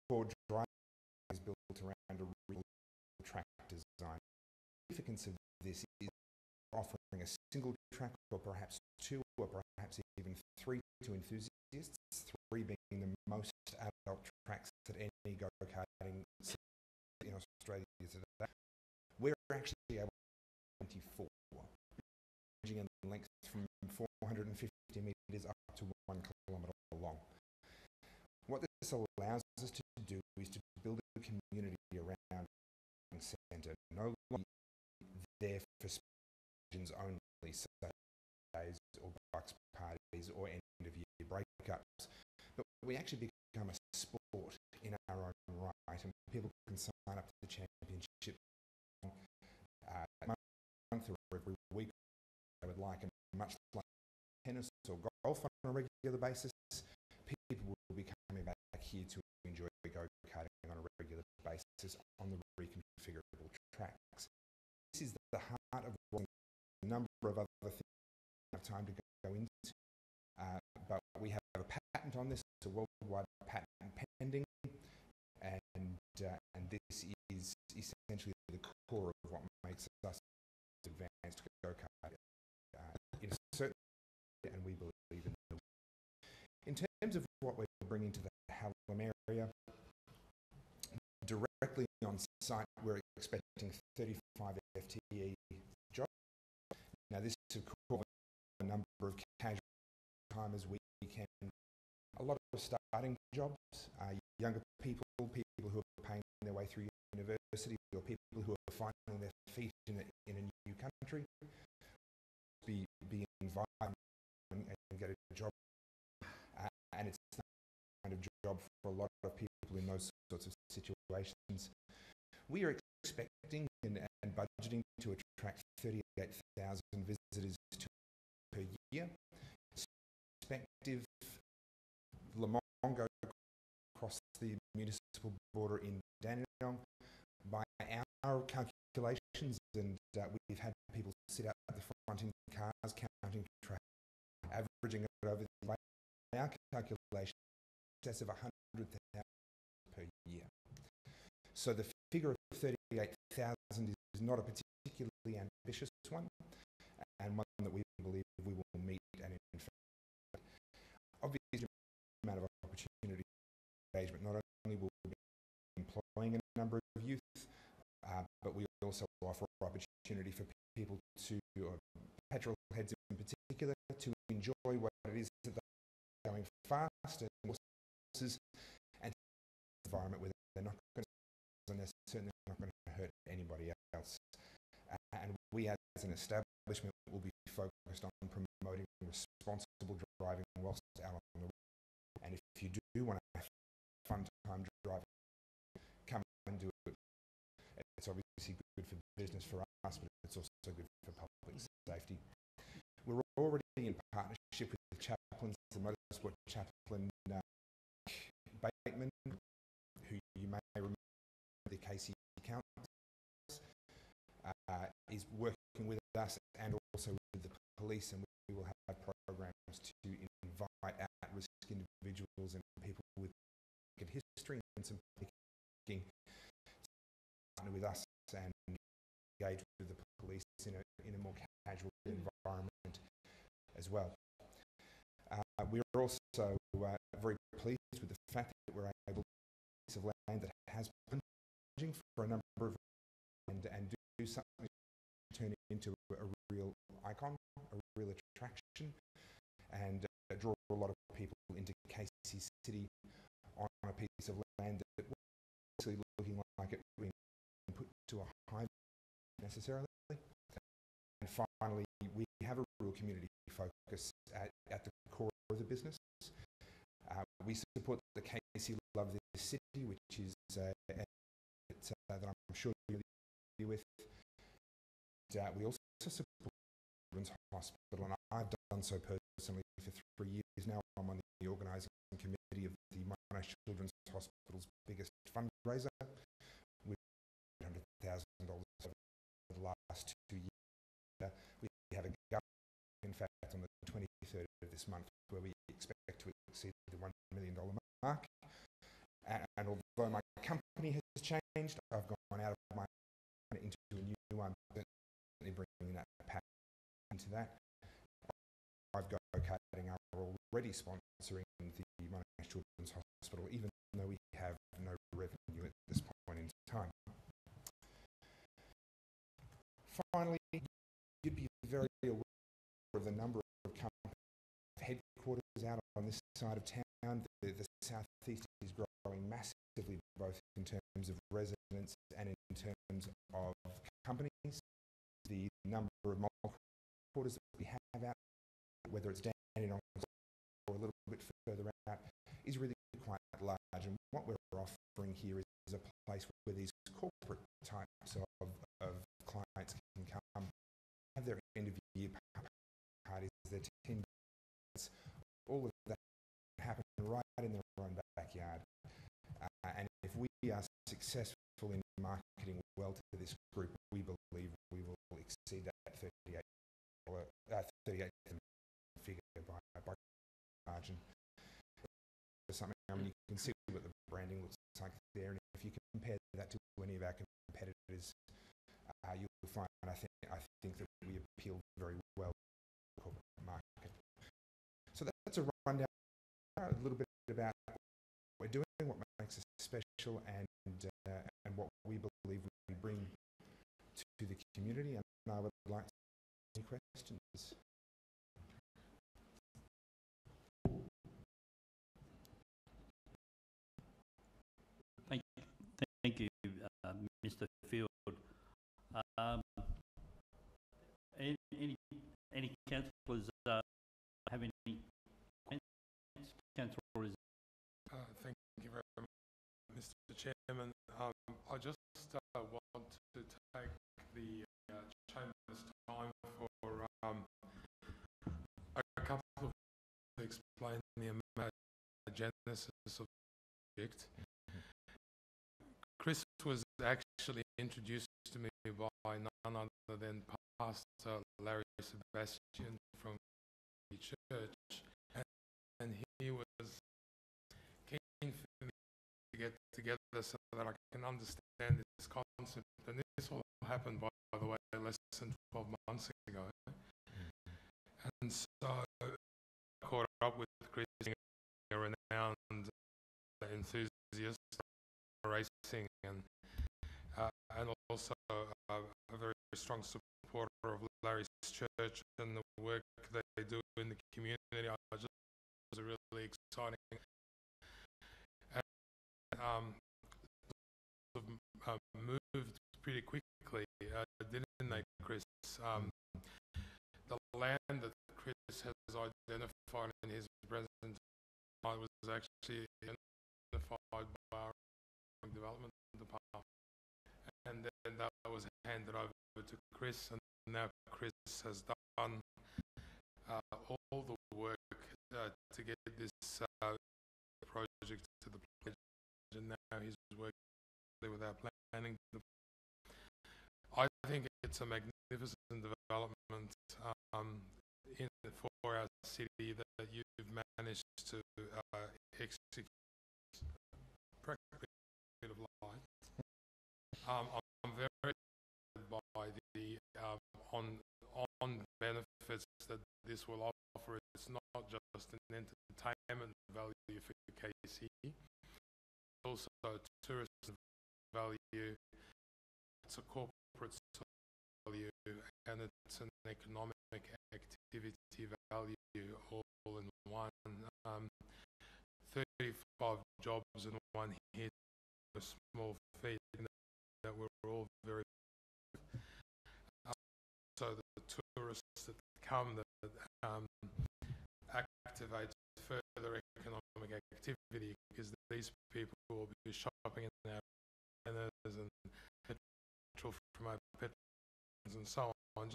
core, Drive is built around a real track design. The significance of this is offering a single track, or perhaps two, or perhaps even three to enthusiasts, three being the most adult tracks that any go-karting in Australia today. We're actually able 24, ranging in length from 450 metres up to 1 kilometre long. What this allows us to do is to build a community around the centre, no longer there for special only, Saturdays or bucks parties or end of year breakups, but we actually become a sport in our own right, and people can sign up to the championship month or every week they would like, and much like tennis or golf on a regular basis, people will be coming back here to enjoy go-karting on a regular basis on the reconfigurable tracks. This is the heart of what a number of other things we have time to go into, but we have a patent on this, a worldwide patent pending, and this is essentially the core of what makes us advanced go-kart in a certain way, and we believe in the. In terms of what we're bringing to the Hallam area, directly on site we're expecting 35 FTE jobs. Now this of course a number of casual timers weekend, a lot of starting jobs, younger people who are paying their way through university, or people who are finding their feet in a new country, be invited and get a job, and it's that kind of job for a lot of people in those sorts of situations. We are expecting and budgeting to attract 38,000 visitors per year. Perspective, Le Mans go across the municipal border in Dandenong. By our calculations, and we've had people sit out at the front in cars counting traffic, averaging it over the way. Our calculation is excess of 100,000 per year. So the figure of 38,000 is not a particularly ambitious one, and one that we believe we will meet, and in fact, obviously, amount of opportunity engagement. Not only will we be employing a number of youth, but we also offer opportunity for people to, petrol heads in particular, to enjoy what it is that they're going fast and horses, and environment where they're not going to, and they're certainly not going to hurt anybody else. And we as an establishment will be focused on promoting responsible driving whilst out on the road. And if you do want to have a fun time driving, come and do it. It's obviously good for business for us, but it's also good for public safety. We're already in partnership with the chaplains, the motorsport chaplain Bateman, who you may remember the Casey Council, is working with us and also with the police, and we will have programs to invite at-risk individuals and people with history and some picking to partner with us and engage with the police in a more casual environment as well. We're also very pleased with the fact that we're able to piece of land that has been challenging for a number of and do something to turn it into a real icon, a real attraction, and draw a lot of people into Casey City on a piece of land that was actually looking like it being put to a high necessarily. And finally, we have a real community focus at the core of the business. We support the Casey Love This City, which is that I'm sure you're familiar with. We also support Children's Hospital, and I've done so personally for 3 years now. I'm on the organising committee of the Monash Children's Hospital's biggest fundraiser, with $100,000 over the last 2 years. We have a government, in fact, on the 23rd of this month, where we expect to exceed the $1 million mark. And although my company has changed, I've gone out of my into a new one, certainly bringing that pack into that. I've got Go-Karting are already sponsoring the Monash Children's Hospital, even though we have no revenue at this point in time. Finally, you'd be very aware of the number of company headquarters out on this side of town. The southeast is growing massively, both in terms of residents and in terms of companies. The number of headquarters that we have out, whether it's Dandenong or a little bit further out, is really quite large. And what we're offering here is a place where these corporate types of clients can come, have their end of year parties, their team, all of that happen right in their own backyard. And if we are successful in marketing well to this group, we believe we will exceed that 38 figure by margin. Something, I mean, you can see what the branding looks like there, and if you compare that to any of our competitors, you'll find I think that we appeal very well to the corporate market. So that's a rundown, a little bit about what we're doing, what makes us special, and what we believe we bring to the community. And I would like to ask any questions.
Thank you, Mr. Field. Any councillors have any comments? Councillor,
thank you very much, Mr. Chairman. I just want to take the Chamber's time for a couple of to explain the genesis of the project. Chris was actually introduced to me by none other than Pastor Larry Sebastian from the church, and he was keen for me to get together so that I can understand this concept. And this all happened, by the way, less than 12 months ago. And so I caught up with Chris, a renowned enthusiast for racing, and also a very strong supporter of Larry's church and the work they do in the community. I just was really exciting. And moved pretty quickly, didn't they, Chris? The land that Chris has identified in his presentation was actually identified by our development department, and then that was handed over to Chris, and now Chris has done all the work to get this project to the pledge, and now he's working with our planning. I think it's a magnificent development for our city that you've managed to execute practically of light. I'm very excited by the on benefits that this will offer. It's not just an entertainment value for KC, it's also a tourist value, it's a corporate value, and it's an economic activity value all in one. 35 jobs in one hit, a small feat that we're all very so the tourists that come that activate further economic activity, because these people will be shopping in our banners and petrol from our petrons and so on,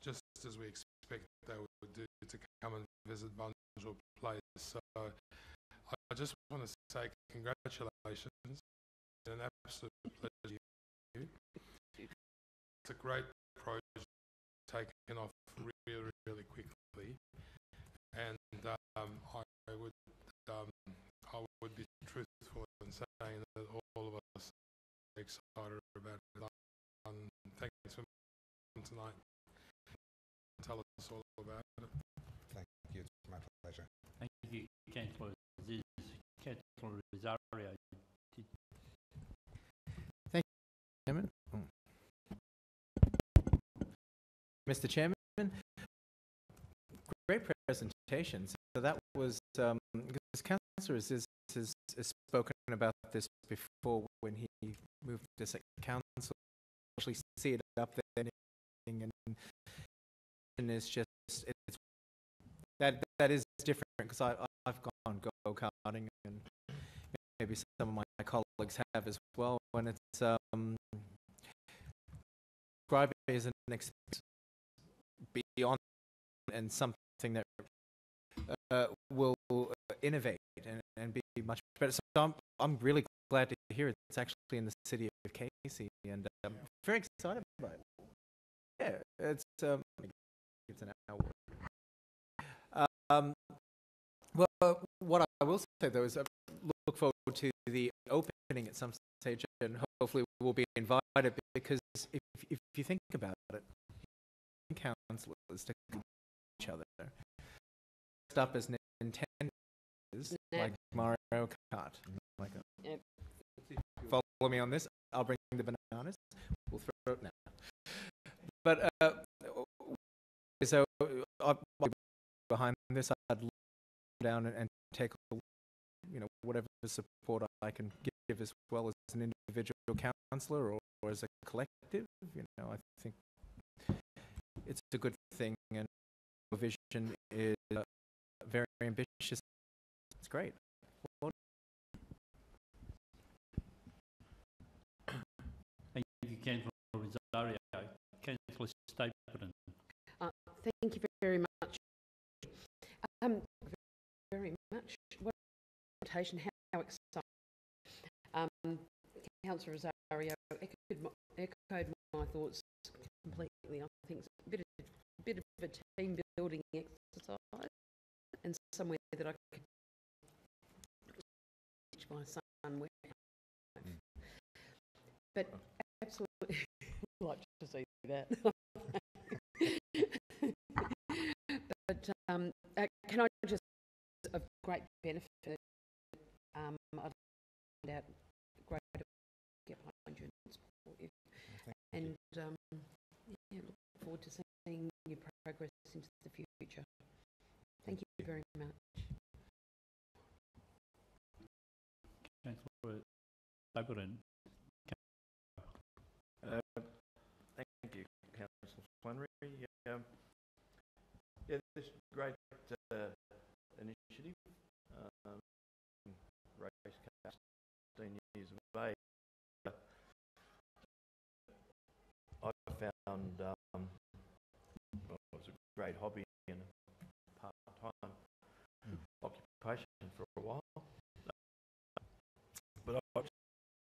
just as we expect they would do to come and visit Bunjil Place. So I just want to say congratulations. It's an absolute pleasure to you. It's a great project taken off really quickly, and I would be truthful in saying that all of us are excited about it. Thanks for coming tonight. Tell us all about it.
Thank you. It's my pleasure.
thank you, Councillor Aziz. Councillor Rosario.
Thank you, Chairman. Mr. Chairman, great presentation. So that was, because Councillor Aziz has spoken about this before when he moved this at council, actually see it up there, and it's just, it's that is different, because I've gone go-karting, and maybe some of my colleagues have as well, and it's described as an experience beyond and something that will innovate and be much better. So I'm really glad to hear it's actually in the city of Casey, and very excited about it. Yeah, it's an hour. Well, what I will say though is I look forward to the opening at some stage, and hopefully we'll be invited, because if you think about it, councillors to come to each other, dressed up as Nintendo, like Mario Kart. Like
Yep.
Follow me on this. I'll bring the bananas. We'll throw it now. But so I'll be behind this. I'd look down and take whatever support I can give, as well as an individual councillor or as a collective. I think it's a good thing, and our vision is very ambitious. It's great.
Thank you, Councillor Rosario. Councillor Stapleton.
Thank you very much. Very much. What a presentation, how exciting. Councillor Rosario echoed my thoughts completely. I think it's a bit of a team building exercise, and somewhere that I could teach my son with. But absolutely like to see that. But can I just, of great benefit, I'd find out great get behind you and support you. And yeah, look forward to seeing your progress into the future. Thank you very much.
Councillor Stapleton.
Thank you, Councillor Flannery. Yeah, this is a great initiative. Race car, 16 years of age. I found it's a great hobby and a part-time occupation for a while. But I watched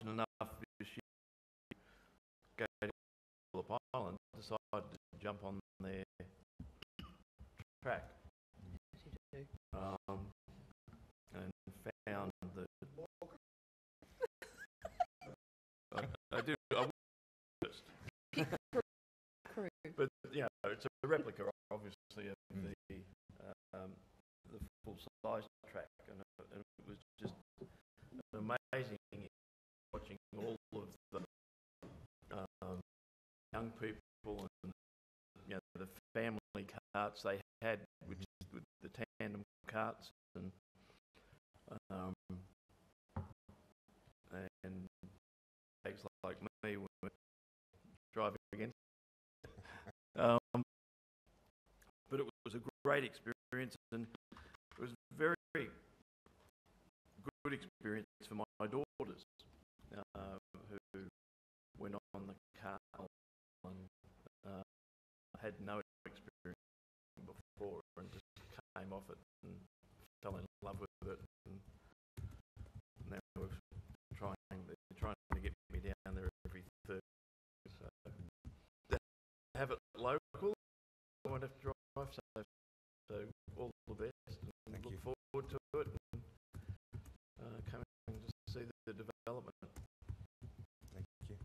enough this year go to Phillip Island, decided to jump on their track. And found that I do. I first. But yeah, it's a replica, obviously, of the full-size track, and it was just amazing watching all of the young people and the family carts they had, which with the tandem carts, and folks like me were driving against. But it was a great experience, and it was a very good experience for my daughters, who went on the car and had no experience before, and just came off it and fell in love with it. And now they're trying to get me down there every Thursday. So to have it local, I won't have to drive. So all the best, and look forward to it, and coming to see the development.
Thank you.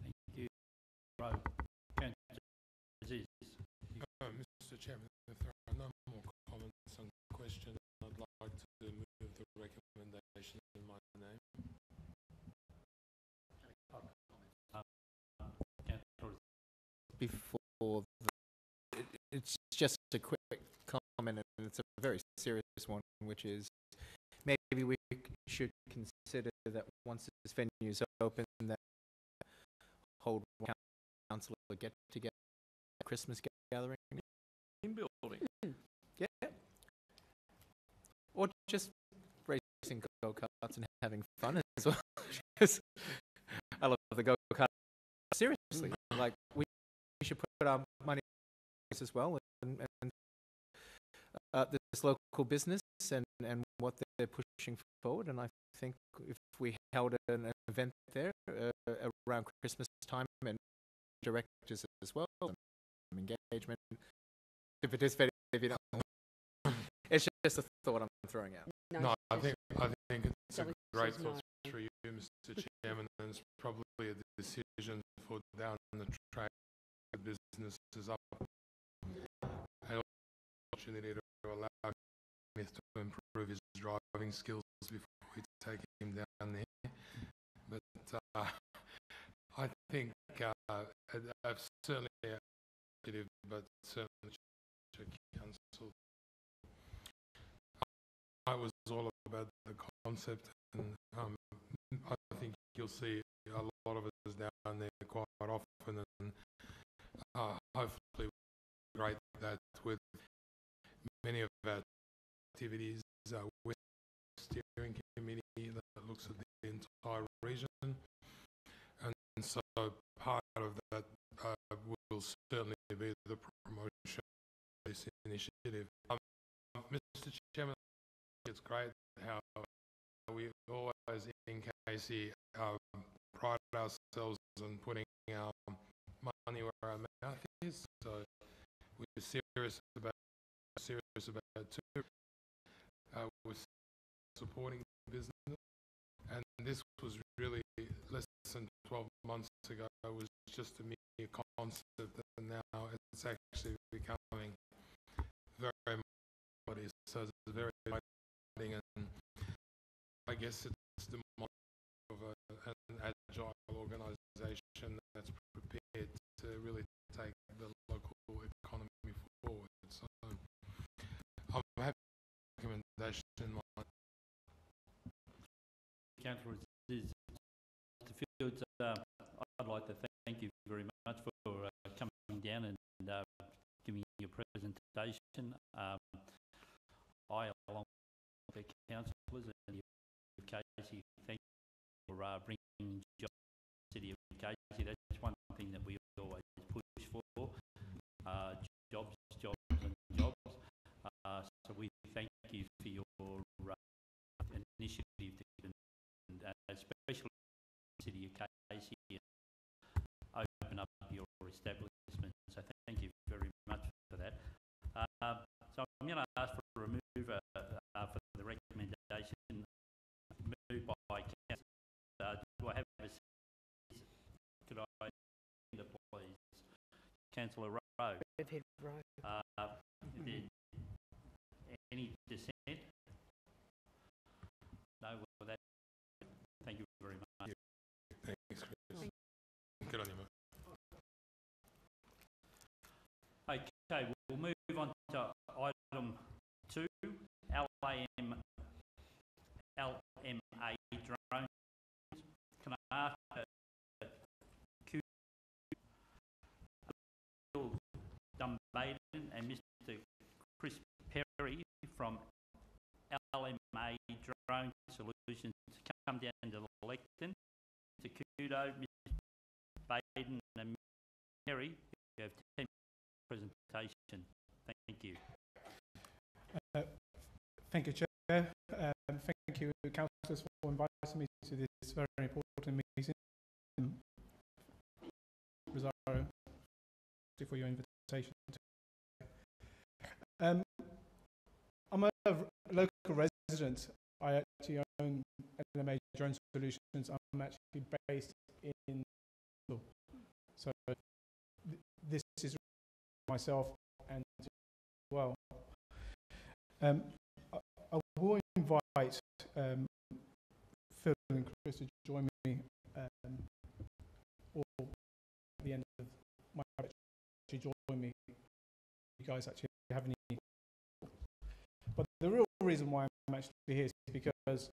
Thank you. Councillor Aziz.
Mr. Chairman, if there are no more comments on the question, I'd like to move the recommendation in my name.
Before it's just a quick comment, and it's a very serious one, which is maybe we should consider that once this venue is open, that hold council get together, Christmas gathering.
team building.
Yeah. Or just racing go-karts and having fun as well. 'Cause I love the go-kart. Seriously, like we should put our money in this as well, and this local business and what they're pushing forward. And I think if we held an event there around Christmas time and directors as well, some engagement, to participate if you don't. It's just a thought I'm throwing out.
No, I think it's a
Sally
great
says
thought
no.
through you, Mr. Chairman, and it's probably a decision for down the track. The business is up. And opportunity to allow Smith to improve his driving skills before we take him down there. But I think I've certainly but certainly council. I was all about the concept, and I think you'll see a lot of us down there quite often, and hopefully great that with many of our activities with the steering committee that looks at the entire region, and so part of that will certainly be the promotion of this initiative. Mr. Chairman, it's great how we always in Casey pride ourselves on putting our money where our mouth is. So we're serious about it too. We're supporting the business, and this was really less than 12 months ago. It was just a mere concept, and now it's actually becoming very much. So it's very exciting, and I guess it's the model of an agile organisation that's prepared to really take the local economy forward. So I'm happy with the recommendation.
Councillor Aziz, Mr. Fields, I'd like to thank you very much for coming down and giving your presentation. I, along with the councillors and Casey, thank you for bringing jobs to the city of Casey. That's one thing that we always push for, jobs and jobs. So we thank you for your initiative to especially the city of Casey, open up your establishment. So thank you very much for that. So I'm going to ask for a remover for the recommendation moved by Councillor. Do I have a second? Could I please? Councillor Rowe. Any dissent? No, well, that. Thank you very much.
Thanks, Chris. Good on you, mate.
Okay, we'll move on to item 2, LMA drones. Can I ask Bill Dumbaden and Mr. Chris Perry from LMA Drone Solutions to come down to the lectern. Mr. Kudo, Mr. Baden and Mr. Perry, you have 10 minutes presentation. Thank you.
Thank you, Chair. Thank you, councillors, for inviting me to this very important meeting. Rosario, for your invitation. I'm a local resident. I actually own LMA Drone Solutions. I'm actually based in Bristol. So this is myself and well. I will invite Phil and Chris to join me or at the end of my actually join me. You guys actually have any. But the real reason why I'm actually here is because,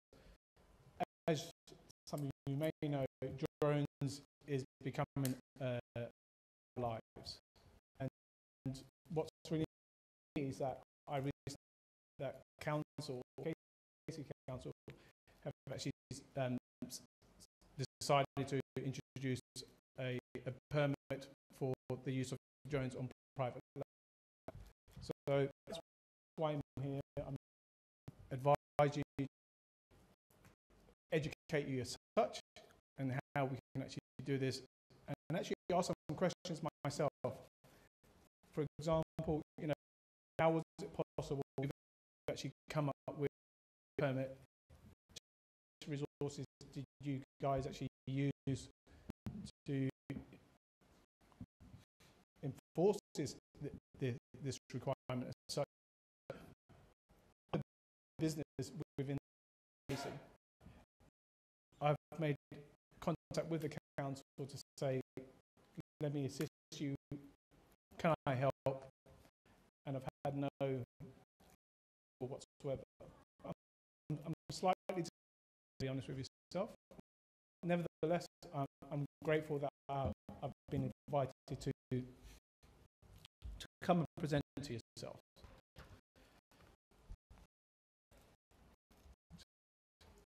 as some of you may know, drones is becoming lives. And what's really is that I reached that council, Casey Council, have actually decided to introduce a permit for the use of drones on private land. So that's why I'm here. I'm advise you, educate you as such, and how we can actually do this, and actually ask some questions myself. For example, you know, how was it possible to actually come up with a permit? Which resources did you guys actually use to enforce this requirement as such? Business within the city. I've made contact with the council to say, let me assist you, can I help? And I've had no whatsoever. I'm slightly, to be honest with yourself. Nevertheless, I'm grateful that I've been invited to come and present to yourself.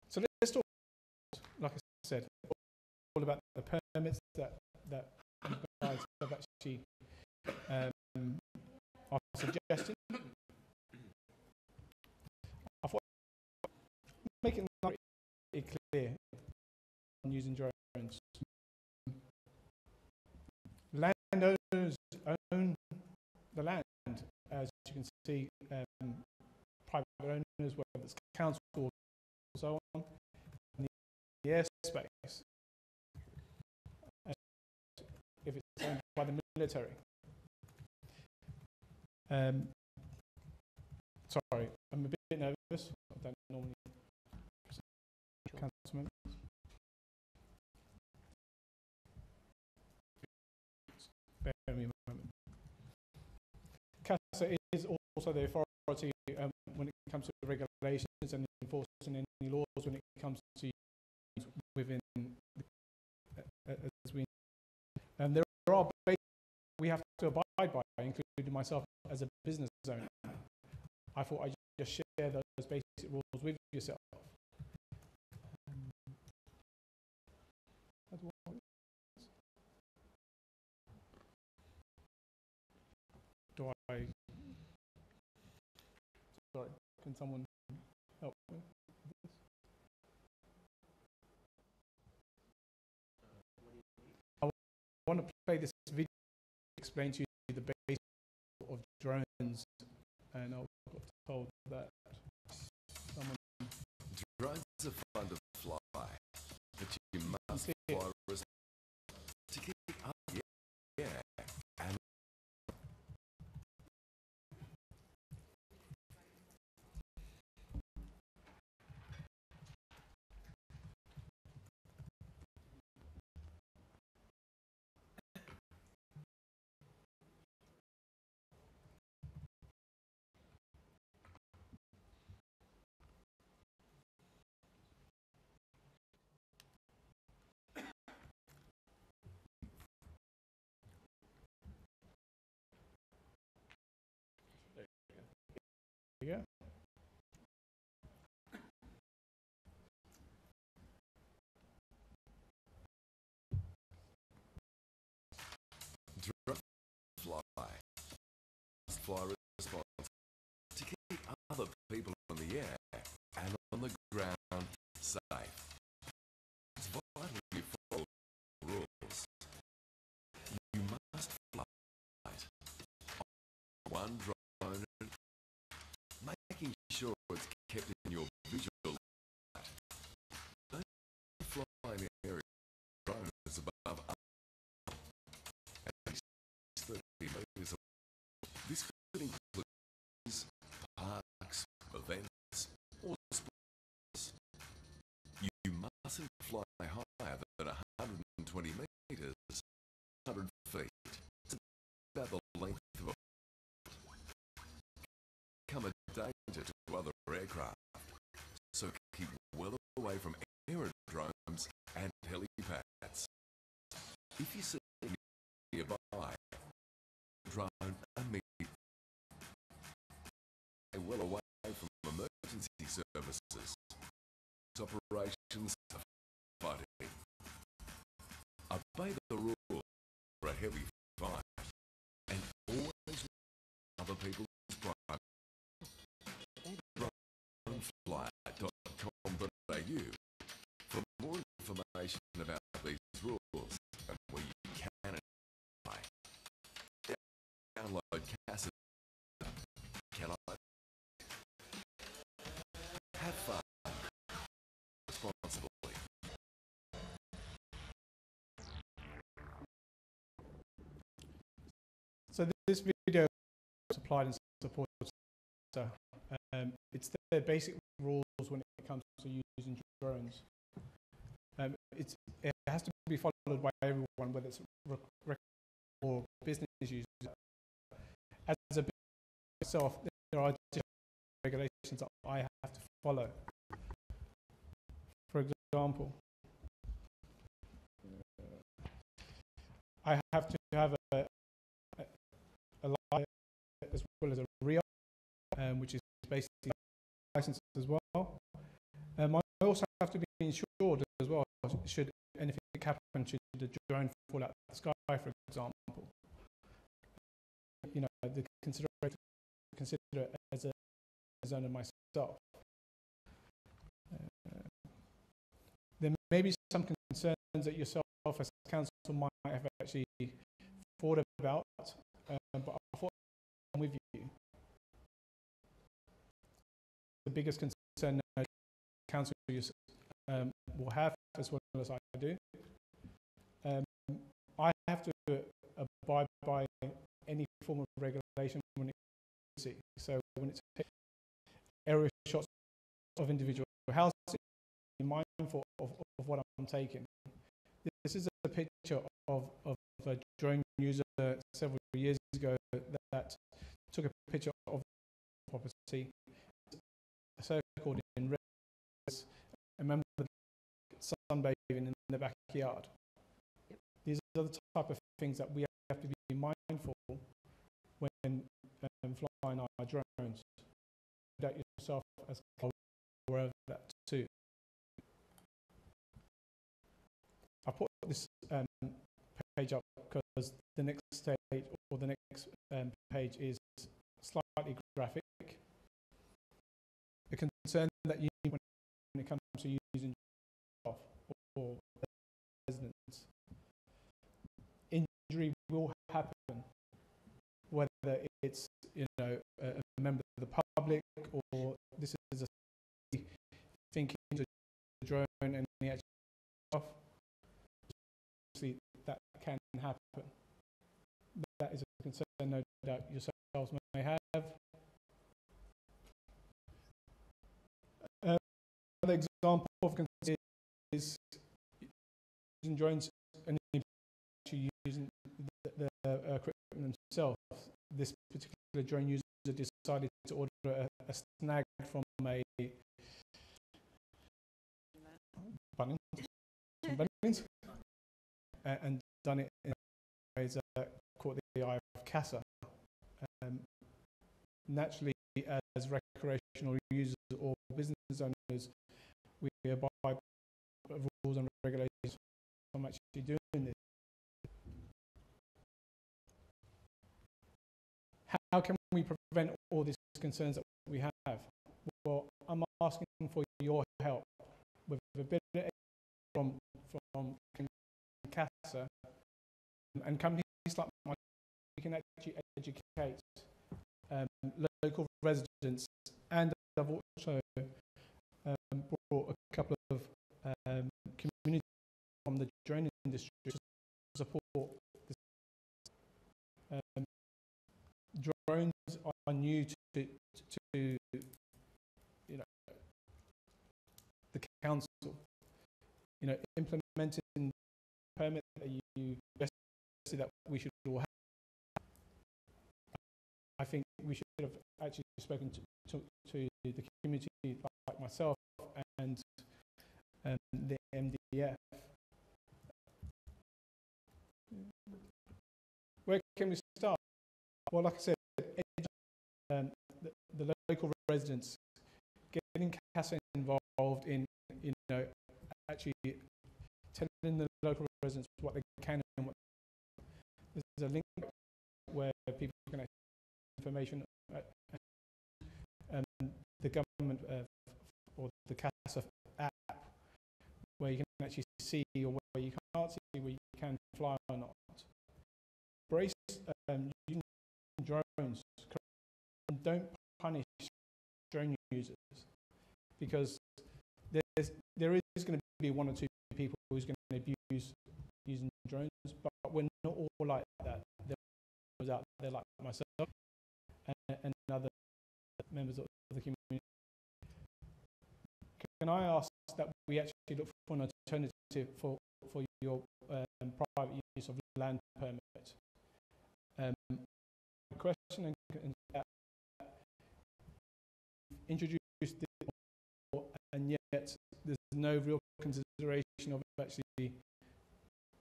So let's talk, like I said, all about the permits that you guys have actually are suggesting. I thought making it clear on using drones. Landowners own the land, as you can see, private owners, whether it's council or so on, and the airspace, if it's owned by the military. Sorry, I'm a bit nervous. I don't normally council members. Bear with me a moment. CASA is also the authority when it comes to regulations and enforcing any laws when it comes to within as we there are basic we have to abide by, including myself as a business owner. I thought I'd just share those basic rules with yourself. Do I? Sorry, can someone help me with this? I want to play this video to explain to you the basics of drones, and I got told that someone...
Drones are fun to fly, but you must fly to keep up, yeah, and
Yeah.
drone fly response to keep other people in the air and on the ground safe. It's vital you follow the rules. You must fly one drone, making sure it's kept in your visual light. Don't fly in areas drone is above at least 30 meters away. This could include parks, events, or sports. You mustn't fly higher than 120 meters, 100 feet. It's about the length of a become a danger to other aircraft, so keep well away from aerodromes and helipads. If you see nearby, drone immediately. officers. Operations are fighting. Obey the rule for a heavy fine and always other people's private. Dronefly.com.au for more information about these rules and where you can apply. Download CASA. Can I? Have fun responsibly.
So this video is applied and supported. So it's the basic rules when it comes to using drones. It has to be followed by everyone, whether it's or business users. As a business myself, there are different regulations that I have to follow. For example, I have to have a license as well as a RIO, which is basically a license as well. I also have to be insured as well, should anything happen, should the drone fall out of the sky, for example. You know, consider it as a owner myself. There may be some concerns that yourself as council might have actually thought about, but I thought I'm with you. The biggest concern that council will have, as well as I do, I have to abide by any form of regulation when it comes. So when it's aerial shots of individual houses, be mindful of what I'm taking. This is a picture of a drone user several years ago that took a picture of property, circled in red. Remember sunbathing in the backyard.
Yep.
These are the type of things that we have to be mindful when flying our drones. That yourself as aware of that too. I put this page up because the next stage or the next page is slightly graphic. The concern that you need when it comes to using or residents. Injury will happen, whether it's a member of the public or this is a thinking to the drone and the actual off. Obviously, that can happen. That is a concern, no doubt, yourselves may have. Another example of concern is using drones and actually using the equipment themselves. This particular drone user decided to order a snag from a Bunnings, and done it in ways that caught the eye of CASA. Naturally, as recreational users or business owners, we abide by rules and regulations from actually doing this. How can we prevent all these concerns that we have? Well, I'm asking for your help with a bit of from CASA and companies like mine. We can actually educate local residents, and I've also brought a couple of communities from the drone industry to support this. Drones are new to the council. Implementing permit that you suggested that we should all have. I think we should have actually spoken to the community like myself and the MDF. Where can we start? Well, like I said, the local residents, getting CASA actually telling the local residents what they can and what. There's a link where people can access information. The government or the CASA app, where you can actually see or where you can't see where you can fly or not. Brace using drones. Don't punish drone users, because there is going to be one or two people who's going to abuse using drones, but we're not all like that. There's out there like myself and other members of the community. Can I ask that we actually look for an alternative for your private use of land permit? The question and introduced this, and yet there's no real consideration of actually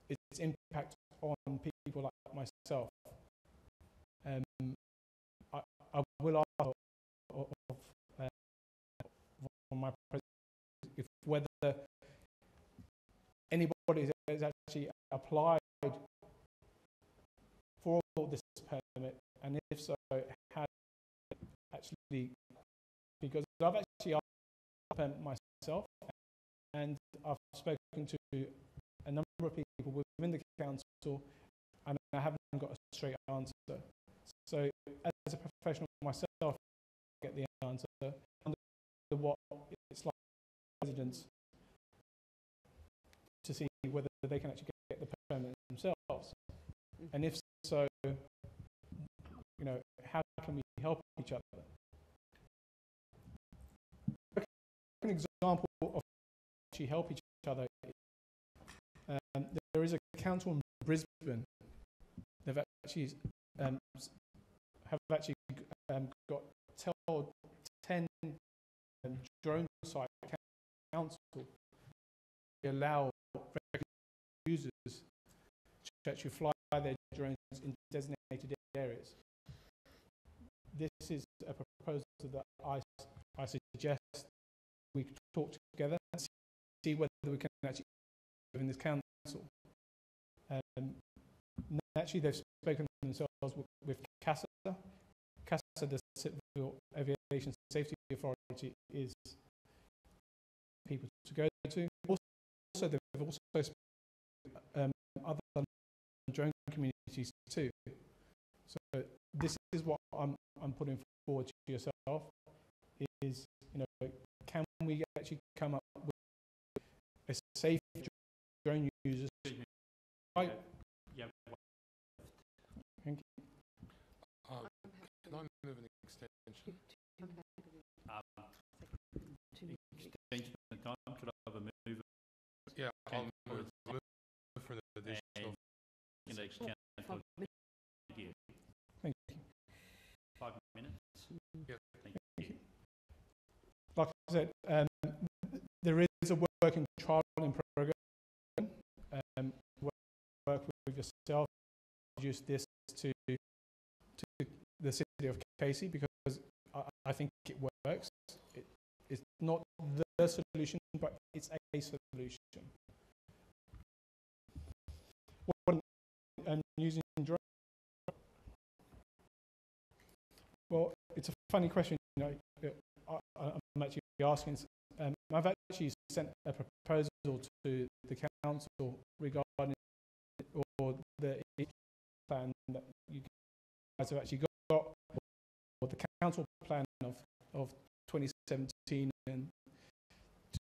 its impact on people like myself. I will ask from my president if whether anybody has actually applied for this permit, and if so, how actually, because I've actually asked for the permit myself, and I've spoken to a number of people within the council, and I haven't got a straight answer. So, as a professional myself, I get the answer. What it's like for residents to see whether they can actually get the permit themselves, and if so, you know, how can we help each other? An example of actually help each other. There is a council in Brisbane. They've actually got 10 drone site council to allow users to actually fly their drones in designated areas. This is a proposal that I suggest we talk together and see whether we can actually in this council. Actually, they've spoken themselves with CASA. CASA, the Civil Aviation Safety Authority, is people to go to. Also, they've also spoken other drone communities too. So this is what I'm putting forward to yourself: is, you know, can we actually come up with a safe drone users? Right.
Yeah.
Thank you.
Can I move an extension?
Extension of time, could I have a move?
Yeah, I'll
Okay.
move for an additional.
And next councillor, thank you.
Thank you.
5 minutes.
Yep.
Thank you.
Like I said, there is a working trial in progress. Work with yourself, introduce this to the city of Casey, because I think it works. It's not the solution, but it's a solution. What I'm using drone. Well, it's a funny question. You know, I'm actually asking. I've actually sent a proposal to the council regarding or the plan that you guys have actually got, or the council plan of 2017 and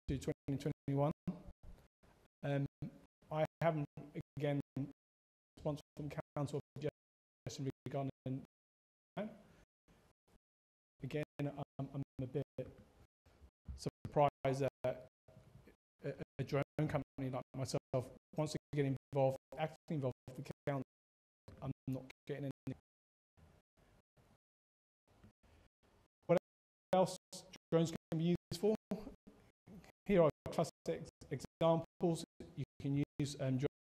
to 2021. I haven't, again, response from council suggestion regarding that. Again, I'm a bit surprised that a drone company like myself wants to get involved, actively involved with the council. I'm not getting anything. What else drones can be used for? Here are classic examples. You can use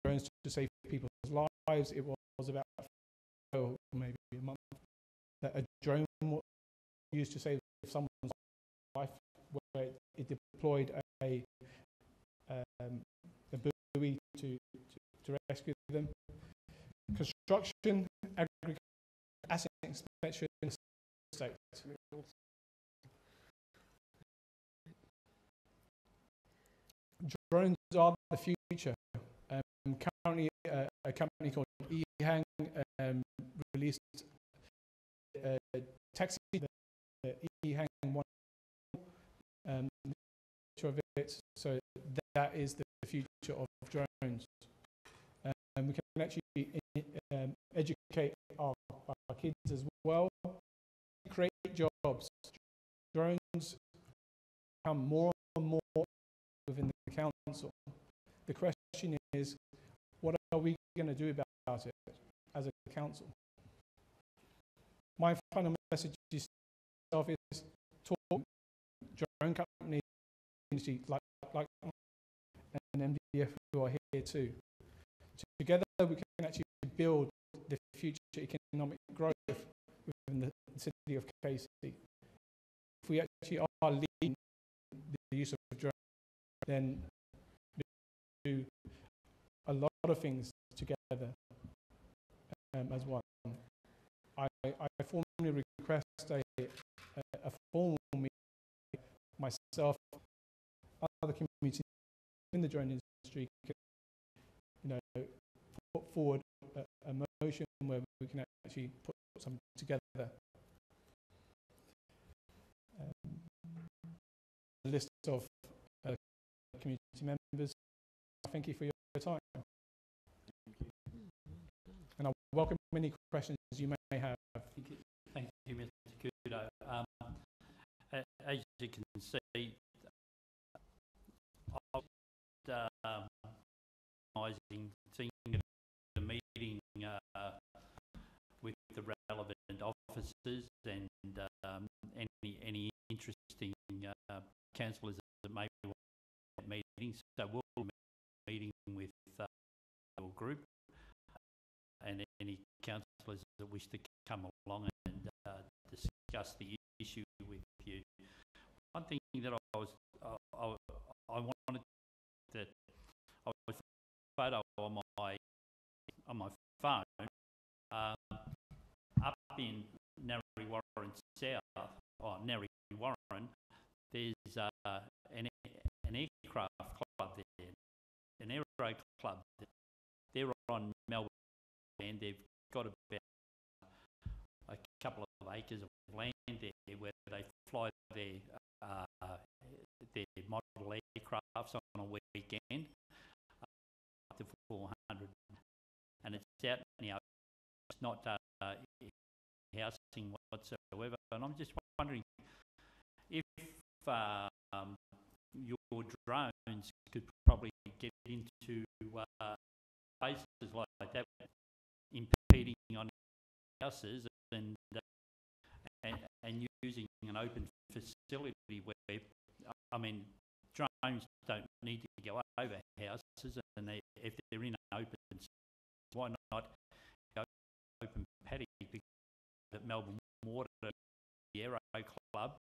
drones to save people's lives. It was about maybe a month that a drone was used to save someone's life, where it deployed a construction, agriculture, asset inspection, estate. Drones are the future. Currently, a company called eHang released taxi, the eHang 1, picture of it. So that is the future of drones. We can actually educate our kids as well, create jobs. Drones become more and more within the council. The question is, what are we going to do about it as a council? My final message is talk drone companies like and MDF who are here too. Together we can actually build the future economic growth within the city of KC. If we actually are leading the use of drones, then we do a lot of things together as one. I formally request a formal meeting, myself, other communities in the drone industry, put forward a motion where we can actually put something together. A list of community members. Thank you for your time. And I welcome any questions you may have.
Thank you, Mr. Kudo. As you can see, seeing the meeting with the relevant officers and any interesting councillors that may want meetings. So we'll be meeting with your group and any councillors that wish to come along and discuss the issue with you. One thing that I wanted that I was photo on my phone up in Narre Warren South, or Narre Warren. There's an aircraft club there, an aero club. They're on Melbourne, and they've got about a couple of acres of land there where they fly their model aircrafts on a weekend, up to 400, and it's out in the open. It's not housing whatsoever. And I'm just wondering if your drones could probably get into places like that, impeding on houses and using an open facility where, I mean, drones don't need to go over houses, and if they're in open, why not go open paddock? At Melbourne Water, the Aero Club,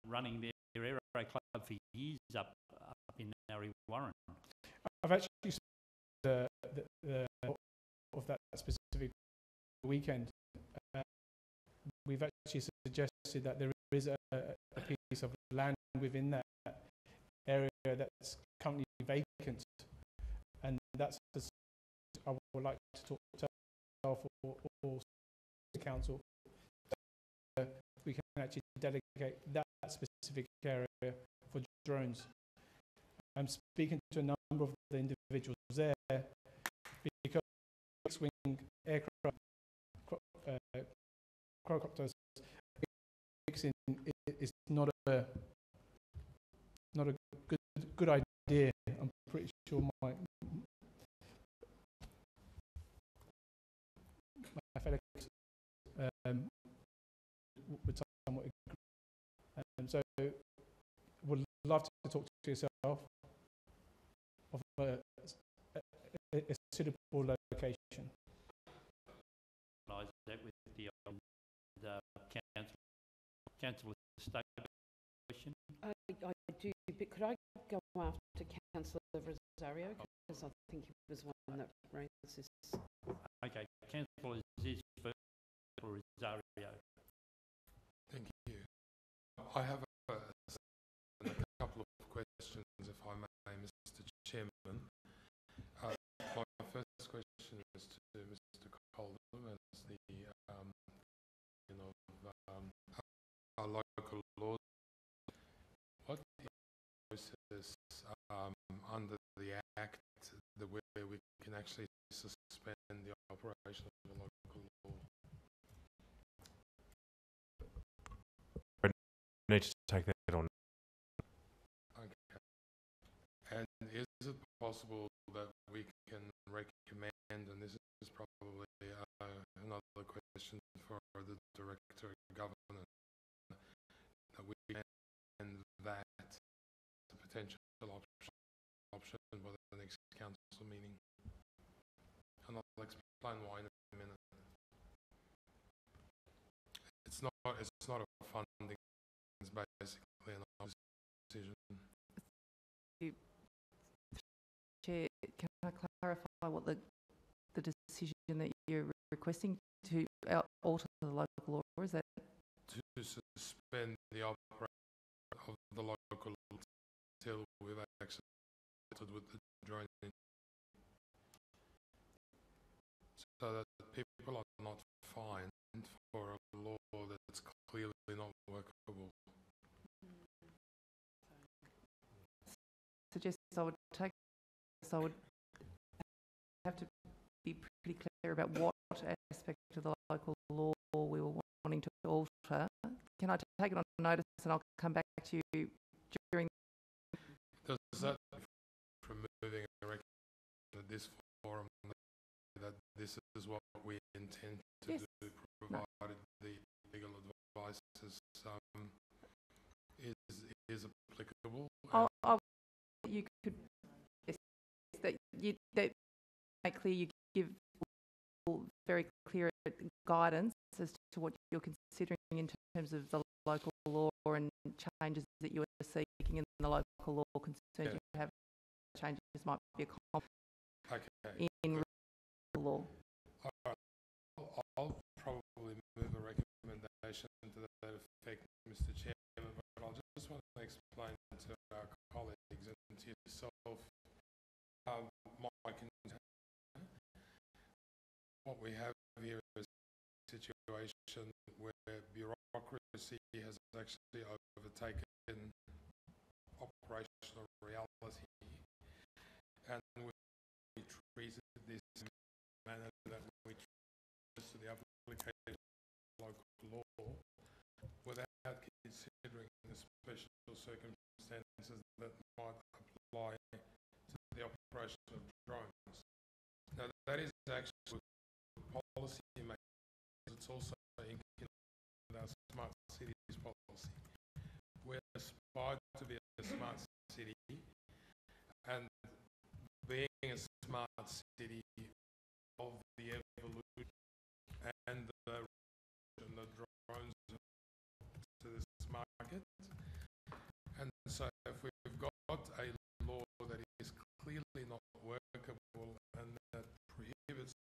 running their Aero Club for years up in Narre Warren.
I've actually seen the of that specific weekend. We've actually suggested that there is a piece of land within that area that's currently vacant, and that's I would like to talk to or the council. We can actually dedicate that specific area for drones. I'm speaking to a number of the individuals there because fixed-wing aircraft, quadcopters, is not a good idea. I'm pretty sure my FedEx would somewhat agree. So would love to talk to yourself of a suitable location.
That with the council question.
I do, but could I go after Councillor Rosario, because I think he was one that raised this.
Okay, councillor Aziz first, or Rosario.
Thank you. I have a couple of questions, if I may, Mr. Chairman. My first question is to Mr. Coldham as the of our local laws. What is the process under the Act where we can actually suspend the operation of a local law?
I need to take that on.
Okay. And is it possible that we can recommend, and this is probably another question for the Director of Governance, that we recommend that the potential option for the next council meeting? And I'll explain why in a minute. It's not a funding, it's basically an decision.
Chair, can I clarify what the decision that you're requesting to alter the local law is? That
to suspend the operation of the local law till we've actually started with the joining, so that people are not fined for a law that's clearly not workable.
suggests I would take. So I would have to be pretty clear about what aspect of the local law we were wanting to alter. Can I take it on notice and I'll come back to you during?
Does that from moving a recommendation at this forum that this is what we intend to do, provided the legal advice is applicable?
You could that make clear you give very clear guidance as to what you're considering in terms of the local law and changes that you are seeking in the local law concerns you have. Changes might be a in law.
All right. I'll probably move a recommendation to that effect, Mr. Chairman, but I just want to explain to our colleagues and to yourself my concern. What we have here is a situation where bureaucracy has actually overtaken operational reality, and we treated this in a manner that we treated to the application of local law without considering the special circumstances that might apply to the operation of drones. Now that is actually policy makers. It's also in our smart cities policy. We're aspired to be a smart city, and being a smart city of the evolution and the drones to this market. And so if we've got a law that is clearly not workable and that prohibits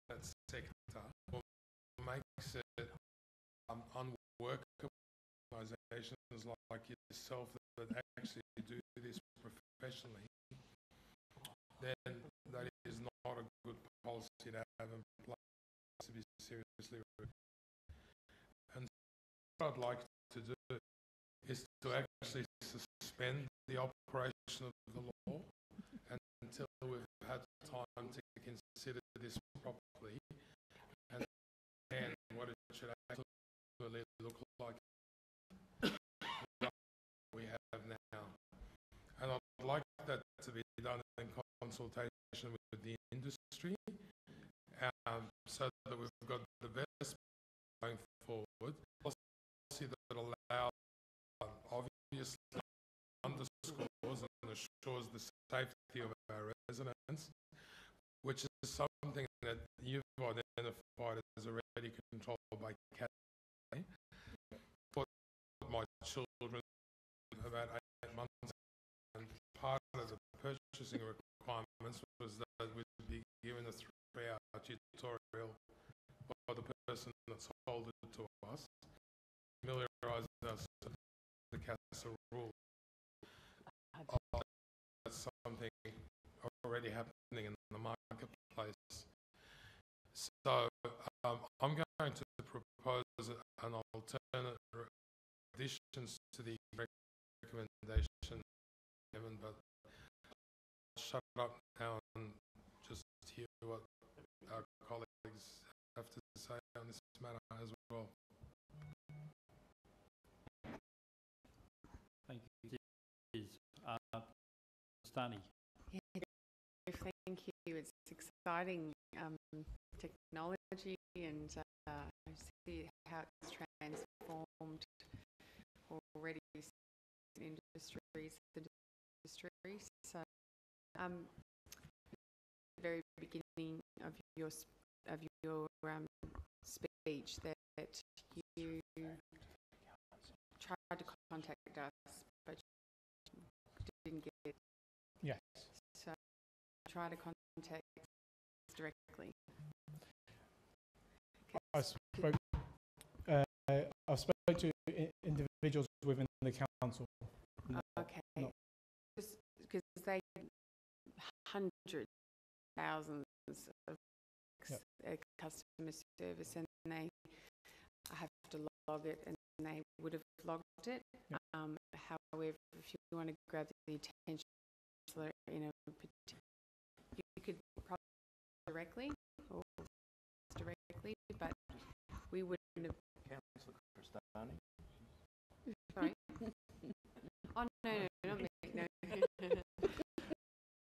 that sector, or makes it unworkable, organisations like yourself that actually do this professionally, then that is not a good policy to have in place to be seriously reviewed. And what I'd like to do is to actually suspend the operation of the law until we've had time to consider this properly and what it should actually look like we have now. And I'd like that to be done in consultation with the industry, so that we've got the best going forward, policy that allows, obviously underscores and assures the safety of our residents, which is something that you've identified as already controlled by CAT. For my children about 8 months, and part of the purchasing requirements was that that sold it to us, familiarised us with the CASA rule. That's something already happening in the marketplace. So I'm going to propose an alternate additions to the recommendation, Evan, but I'll shut up now and just hear what our colleagues have to say on this matter as well.
Thank you. Stani.
Yeah, thank you. It's exciting technology, and I see how it's transformed already industries. So, the very beginning of your speech, that you tried to contact us, but you didn't get.
Yes.
So, try to contact us directly.
I've spoke to individuals within the council.
Okay. Just because they hundreds, thousands of customer service, and they have to log it, and they would have logged it.
Yep.
However, if you want to grab the attention in a particular, you could probably directly or directly, but we wouldn't have.
Councillor Cristani.
Sorry. Oh no, not me. No.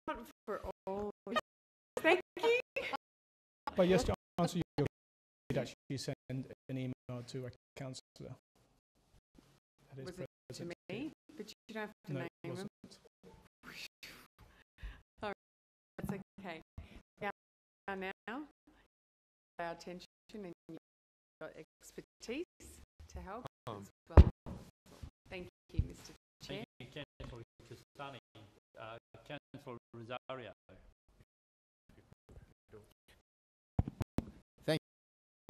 Not for all. Thank you.
But yes, to answer your question, you'd actually send an email to a councillor.
Was it to me? But you don't have to
No,
name
it
them.
wasn't.
All right, that's okay. Now, our attention, and you've got expertise to help as well. Thank you, Mr. Chair.
Thank you, Councillor Castani. Councillor Rosario.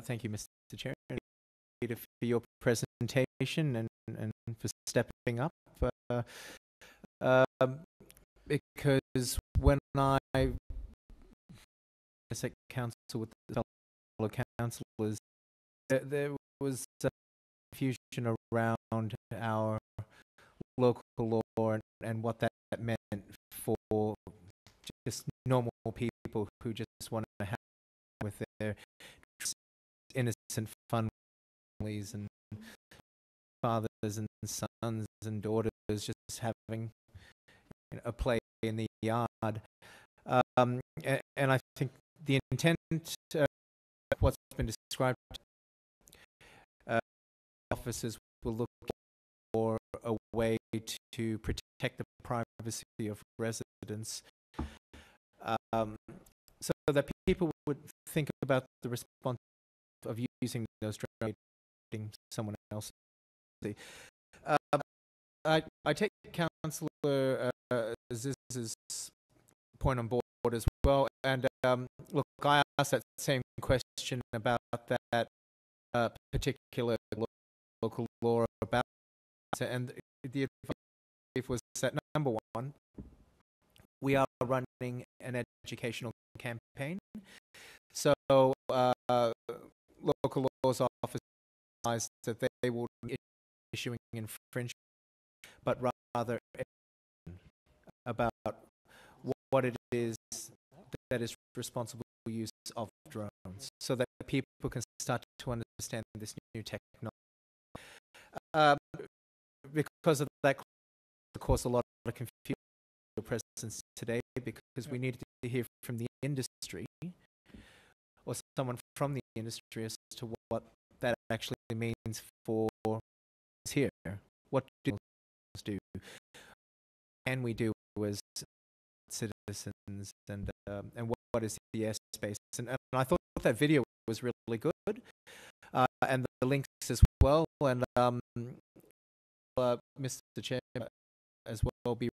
Thank you, Mr. Chair, for your presentation and for stepping up. Because when I at council with the fellow councillors, there was confusion around our local law and what that meant for just normal people who just want to have with their innocent families and fathers and sons and daughters just having a play in the yard. And I think the intent of what's been described, officers will look for a way to protect the privacy of residents, so that people would think about the response of using those trading someone else. I take Councillor Ziz's point on board as well, and look, I asked that same question about that particular local law about, and the advice was that number one, we are running an educational campaign, so local laws office that they will be issuing infringement, but rather about what it is that is responsible use of drones, so that people can start to understand this new technology. Because of that, caused a lot of confusion in your presence today, because we needed to hear from the industry or someone from the industry as to what that actually means for us here. What do we do? Can we do as citizens, and what is the airspace? And I thought that video was really good, and the links as well. And Mr. Chair, as well, we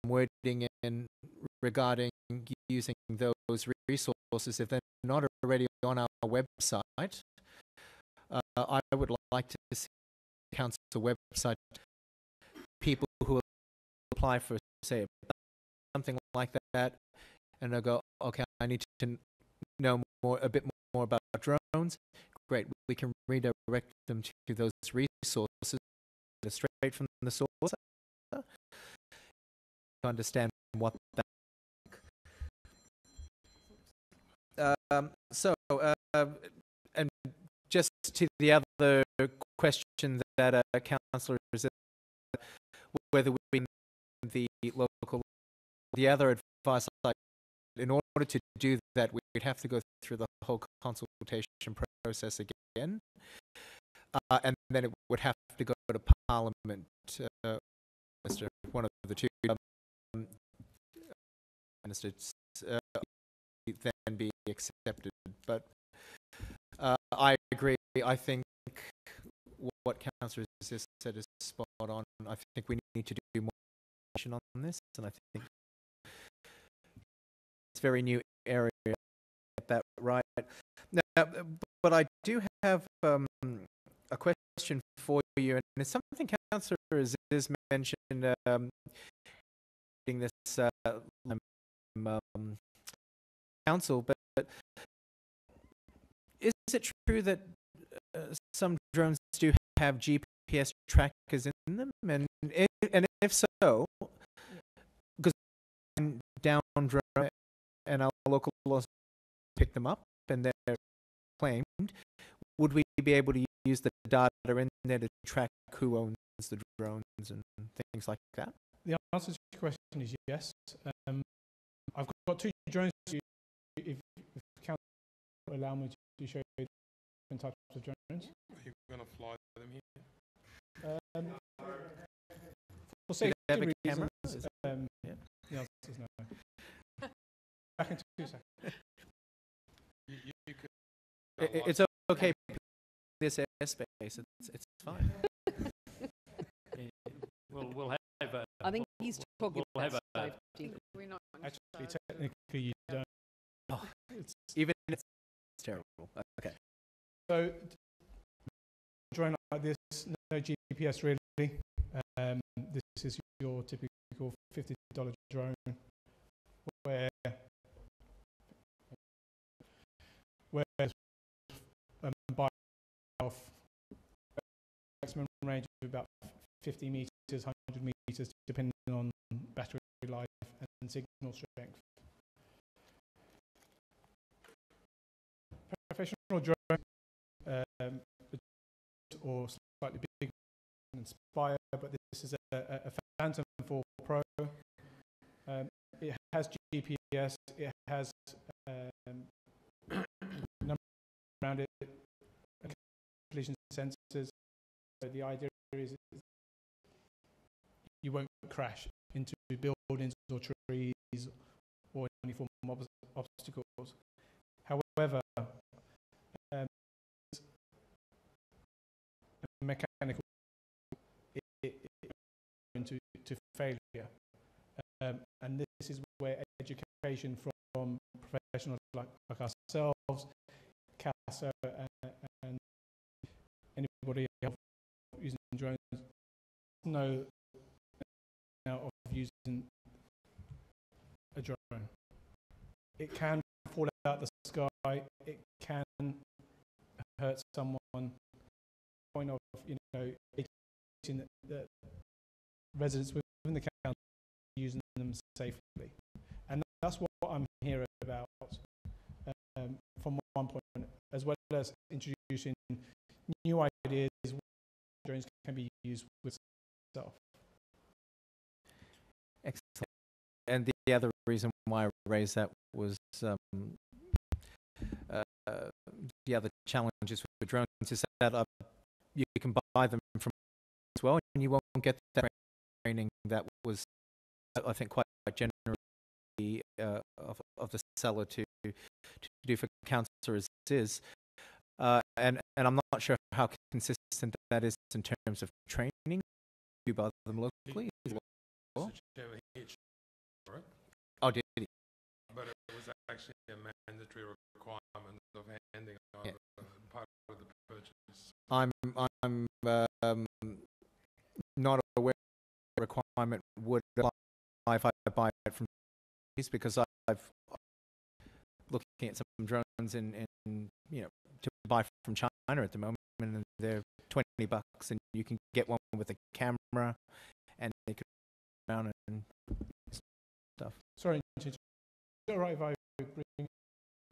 wording in regarding using those resources, if they're not already on our website, I would like to see council website people who apply for, say, something like that, and they'll go, okay, I need to know a bit more about drones. Great, we can redirect them to those resources straight from the source to understand what that. And just to the other question that councillor is whether we the local, the other advice, like, in order to do that, we'd have to go through the whole consultation process again, and then it would have to go to Parliament, Mr. One of the two ministers, then be accepted. But I agree. I think what Councillor Ziss said is spot on. I think we need to do more on this, and I think it's a very new area to get that right. Now, but I do have a question for you, and it's something Councillor Ziss mentioned in this council, but is it true that some drones do have GPS trackers in them? And if so, because down drone and our local laws pick them up and they're claimed, would we be able to use the data in there to track who owns the drones and things like that?
The answer to your question is yes. I've got two drones. If council allow me to show you different types of drones.
Are you going to fly them here?
For safety reasons,
camera?
yeah. The answer is no. Back in 2 seconds.
You could,
It's okay. This airspace, it's fine.
We'll have a.
I think he's talking
we'll
about
have
safety.
Actually, technically, you don't.
Oh, even it's terrible. Okay.
So, drone like this, no GPS really. This is your typical $50 drone, where by off maximum range of about 50 meters, 100 meters, depending on battery life and signal strength. Professional drone, or slightly bigger than Spire, but this is a Phantom 4 Pro. It has GPS, it has number around it, collision sensors. So the idea is you won't crash into buildings or trees or any form of obstacles. However, mechanical to failure, and this is where education from professionals like ourselves, CASA, and anybody else using drones know now of using a drone. It can fall out the sky. It can hurt someone. Point of educating the residents within the county using them safely, and that's what I'm here about. From one point, as well as introducing new ideas, drones can be used with self.
Excellent. And the other reason why I raised that was the other challenges with drones is that you can buy them from as well, and you won't get that training that was, I think, quite generally of the seller to do for Councillor is. And I'm not sure how consistent that is in terms of training. You buy them locally as well? Oh, did he?
But it was actually a mandatory requirement of handing over part of the purchase.
I'm not aware the requirement would apply if I buy it from these, because I've looking at some drones in to buy from China at the moment, and they're $20, and you can get one with a camera, and they could around and stuff.
Sorry, is it all right if I bring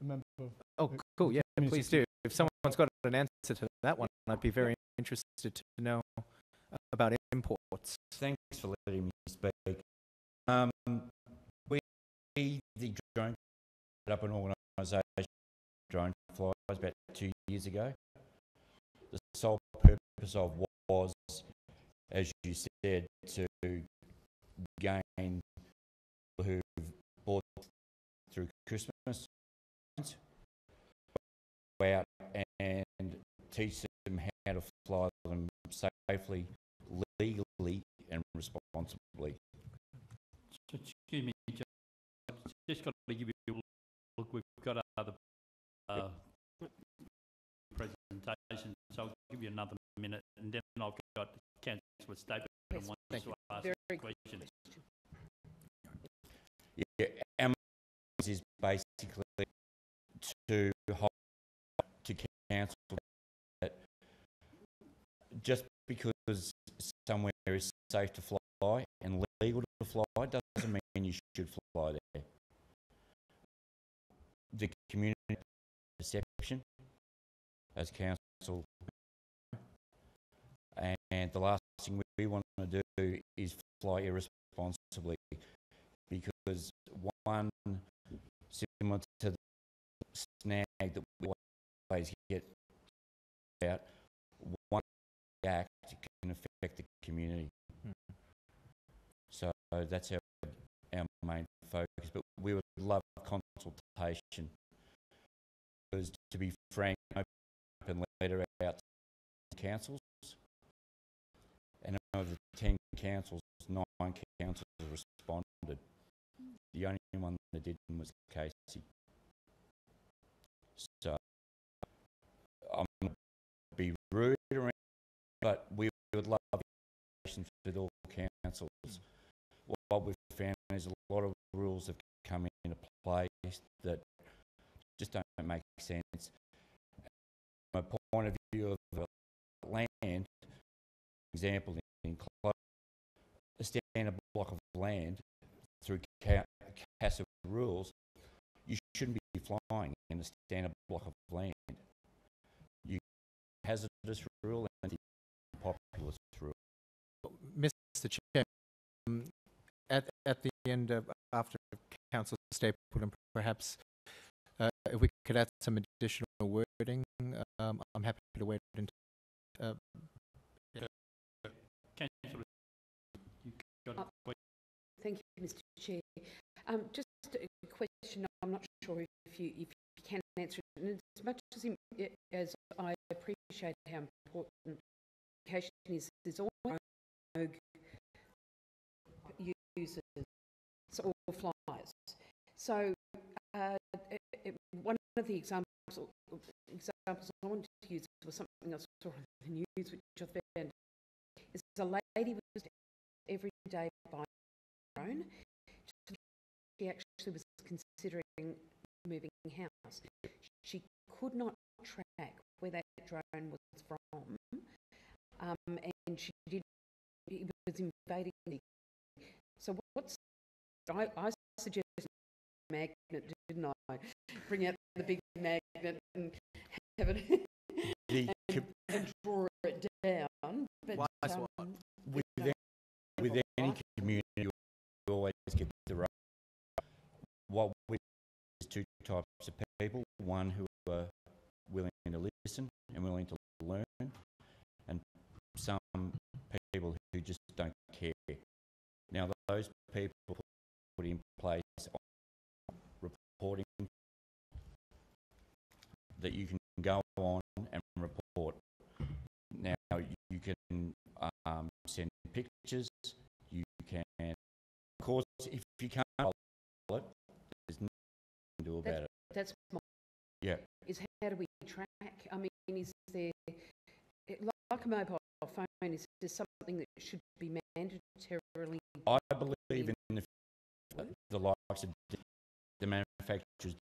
a member of...
Oh, cool, yeah, please do. If someone's got an answer to that one, I'd be very interested to know about imports.
Thanks for letting me speak. We, the drone, set up an organisation, Drone Flies, about 2 years ago. The sole purpose of was, as you said, to gain people who've bought through Christmas, go out and teach them how to fly them safely, legally and responsibly.
Excuse me, just got to give you a look. We've got other presentations, so I'll give you another minute, and then I've got Councillor Stapleton who wants to ask a question.
Yeah, our message is basically to council that just because somewhere is safe to fly and legal to fly doesn't mean you should fly there. The community perception as council, and the last thing we want to do is fly irresponsibly, because one, similar to the snag that we always get about, one act can affect the community. So that's our main focus, but we would love consultation, because to be frank, open letter out to councils, and of the 10 councils, 9 councils responded. The only one that didn't was Casey. So I'm going to be rude around, but we would love with all councils. What we've found is a lot of rules have come into place that just don't make sense. From a point of view of land, example, in Close, a standard block of land through CASA rules, you shouldn't be flying in a standard block of land. You hazardous rule and the populous rule.
Mr. Chair, at the end of, after Councillor Stapleton, perhaps if we could add some additional wording, I'm happy to wait until.
Councillor, you got a question?
Thank you, Mr. Chair. Just a question. I'm not sure if you can answer it. And as much as I appreciate how important education is, there's always rogue users or flyers. So one of the examples I wanted to use was something I saw on the news, which I found is a lady was every day buying a drone. She actually was considering moving house. She could not track where that drone was from, and she did. It was invading. So I suggested a magnet, didn't I? Bring out the big magnet and have it and draw it down. But
with any community, you always get the right. What we is two types of people: one who are willing to listen and willing to learn, and some people who just don't care. Now, those people put in place reporting that you can go on and report. Now, you can send pictures. You can, of course, if you can't follow it, there's nothing to do about it.
That's my,
Yeah.
is how do we track? I mean, is there, like a mobile phone, is there something that should be mandatorily?
I believe in the likes of the manufacturers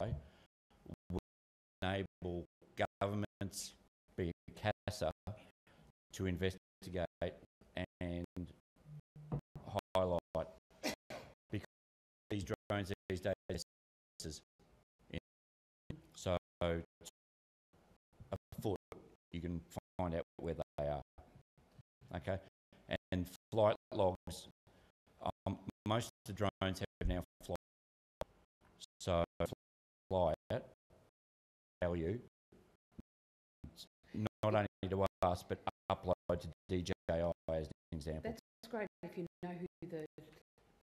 will enable governments, be it CASA, to investigate and highlight, because these drones these days, so a foot you can find out where they are. Okay, and flight logs. Most of the drones have now flight. So fly it, tell you, not only to us but upload to DJI as an example.
That's great if you know who the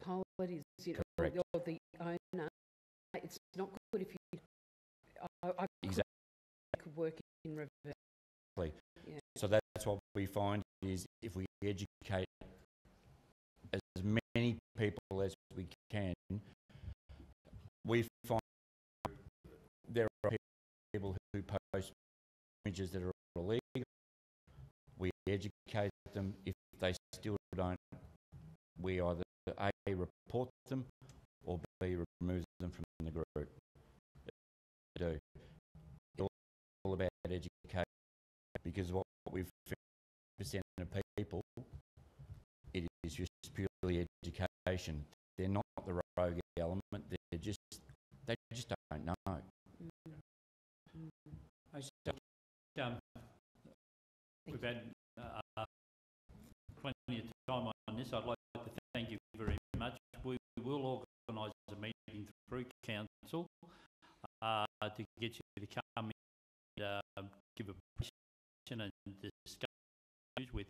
pilot is, you know,
Correct.
or the owner. It's not good if you. I
Exactly.
could work in reverse. Yeah.
So that's what we find is if we educate as many people as we can, we find there are people who post images that are illegal. We educate them. If they still don't, we either A, report them, or B, remove them from the group. Do. It's all about education, because what we've found of people, it is just purely education. They're not the rogue element. They just don't know.
We've had plenty of time on this. I'd like to thank you very much. We will organise a meeting through council to get you to come and give a presentation and discuss issues with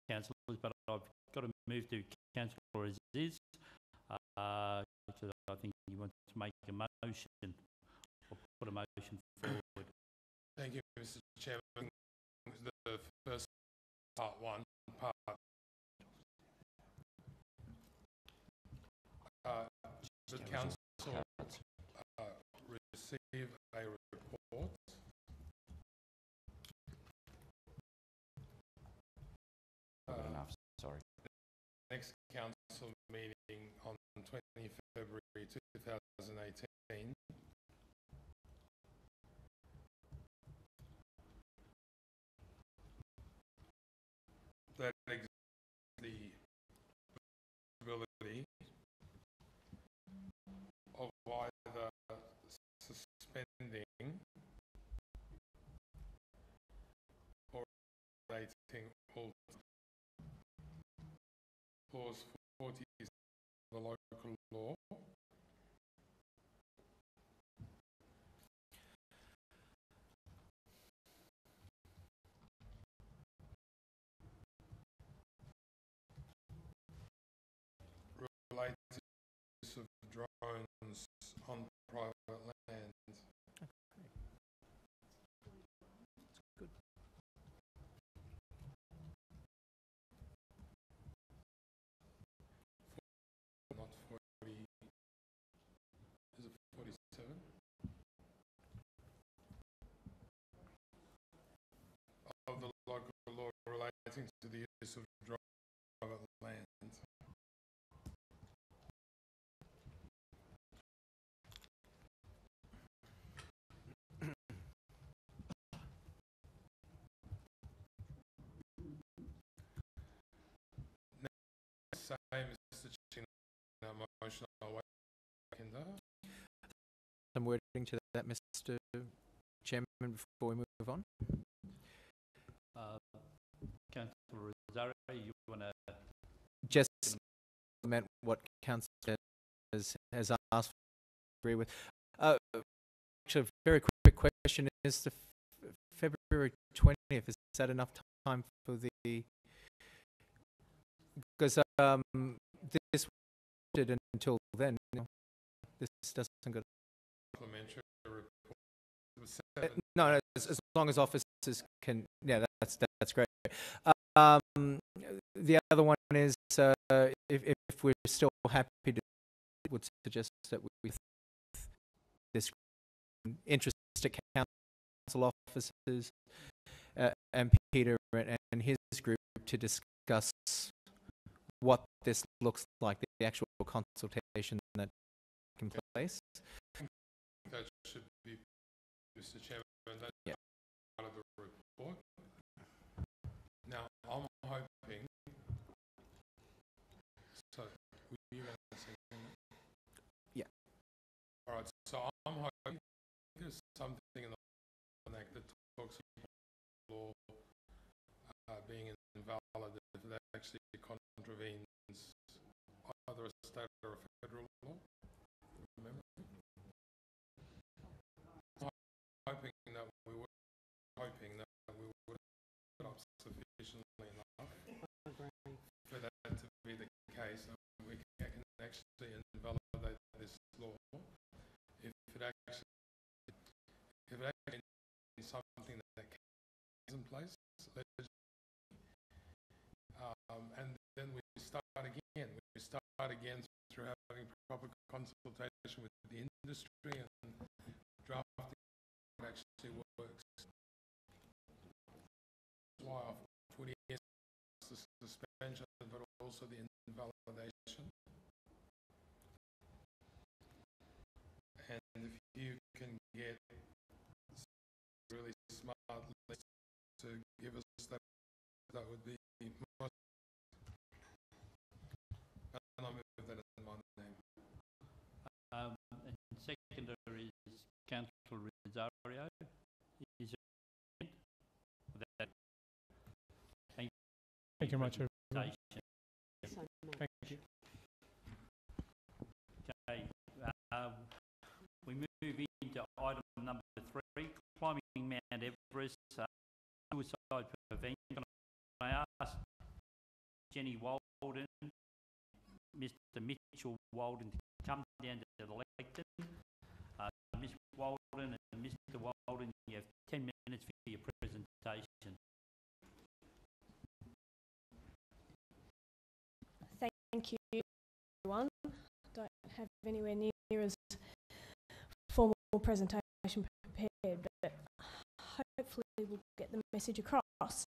councillors, but I've got to move to councillor Aziz. I think he wants to make a motion or put a motion forward.
Thank you, Mr. Chairman. The first part one, the council receive a report
Enough, sorry.
next council meeting on 20 February 2018. That exists the possibility of either suspending or relating all clause 40 of the local law related to the use of drones on private land.
Good.
Not 40, is it 47? Of the local law relating to the use of private land. Say, Mr. Chin, motion, I'll wait a second.
Some wording to that, Mr. Chairman, before we move on.
Councillor Rosario, you want to...
Just meant what council has asked, agree with. Actually, a very quick question: is the February 20th? Is that enough time for the? Because this did until then. This doesn't go.
Supplementary report. It was
No, as long as officers can. Yeah, that's great. The other one is if we're still happy to would suggest that with this interested council officers and Peter and his group to discuss what this looks like, the actual consultation that took place.
That should be, Mr. Chairman, that's part of the report. Now, I'm hoping, so were you going to say something?
Yeah.
All right, so I'm hoping there's something in the Act that talks about law being invalid if it actually contravenes either a state or a federal law. Remember? Hoping that we would put up sufficiently enough for that to be the case, and we can actually invalidate this law if it actually is something that is in place, and then we start again. We start again through having proper consultation with the industry and drafting what actually works. That's why I've put in the suspension, but also the invalidation. And if you can get really smart to give us that would be much. And I move that in my name.
And seconder is Councillor Rosario. Is there that? Thank
you very much, everyone.
Thank you. Okay, we move into item number 3, climbing Mount Everest, suicide prevention. I ask Jenny Walden, Mr. Mitchell Walden, to come down to the lectern. Ms. Walden and Mr. Walden, you have 10 minutes for your presentation.
Thank you, everyone. Don't have anywhere near as formal presentation prepared, but hopefully we'll get the message across.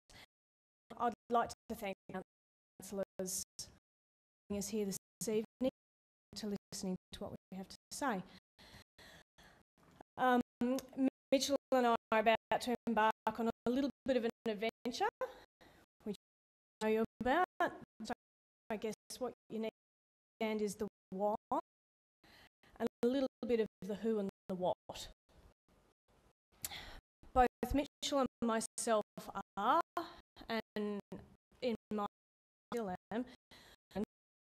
I'd like to thank councillors for being us here this evening, to listening to what we have to say. Mitchell and I are about to embark on a little bit of an adventure, which I know you're about. So I guess what you need to understand is the why, and a little bit of the who and the what. Both Mitchell and myself are, and in my still am, and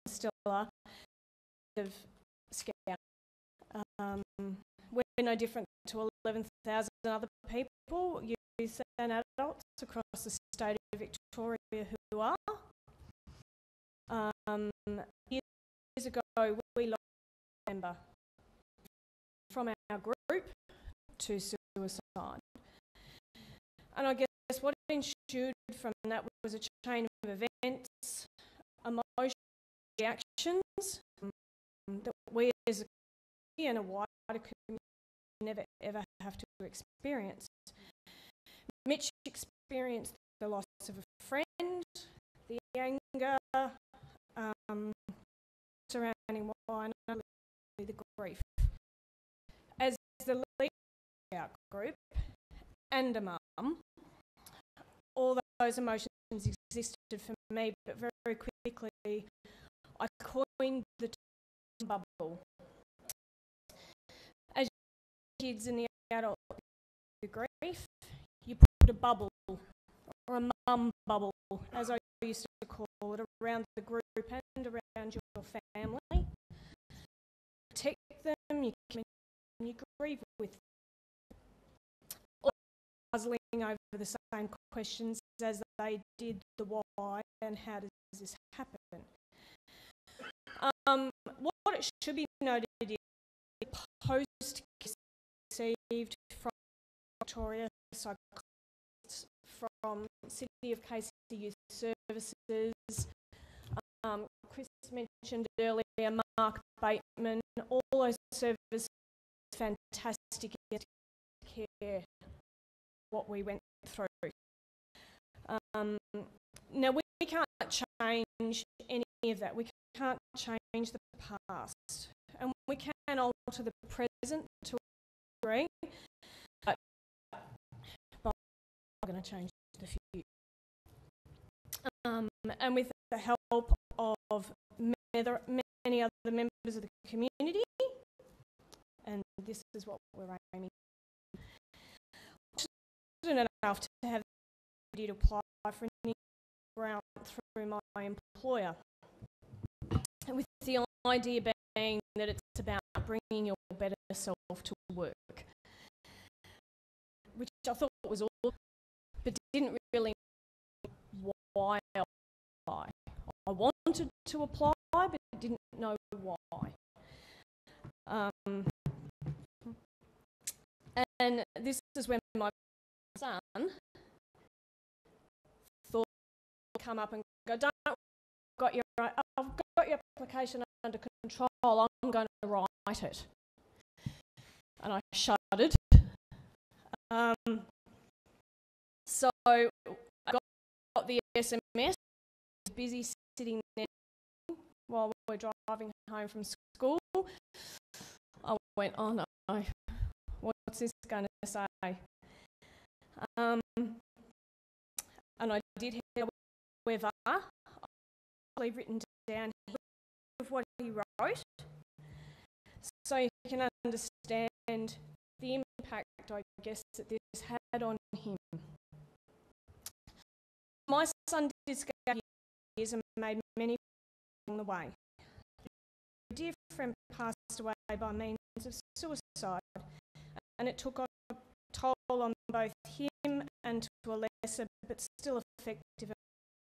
still are, of Scout. We're no different to 11,000 other people, youth and adults across the state of Victoria who are. Years ago, we lost a member from our group to suicide. And I guess what ensued from that was a chain of events, emotional reactions that we as a community and a wider community never ever have to experience. Mitch experienced the loss of a friend, the anger surrounding why, and only the grief. As the leader of our group and a mum, all those emotions existed for me, but very quickly I coined the term bubble. As kids and the adult the grief, you put a bubble, or a mum bubble, as I used to call it, around the group and around your family. Protect them, you grieve with them. All puzzling over the same questions as they did the why and how does this happen. What it should be noted is the post received from Victoria psychologists, from City of Casey Youth Services, Chris mentioned earlier, Mark Bateman, all those services, fantastic care, what we went through. Now, we can't change any of that. We can't change the past. And we can alter the present to a degree, but we're going to change the future. And with the help of many other members of the community, and this is what we're aiming. Fortunate enough to have the ability to apply for an grant through my employer, and with the idea being that it's about bringing your better self to work, which I thought was awesome, but didn't really know why I applied. I wanted to apply, but didn't know why. And this is when my son thought he'd come up and go, I've got your application under control, I'm going to write it. And I shuddered. So I got the SMS, busy sitting there while we're driving home from school. I went, oh no, what's this going to say? And I did, however, I've written down of what he wrote, so you can understand the impact, I guess, that this had on him. My son did Scout years and made many along the way. A dear friend passed away by means of suicide, and it took a toll on both him and, to a lesser but still effective,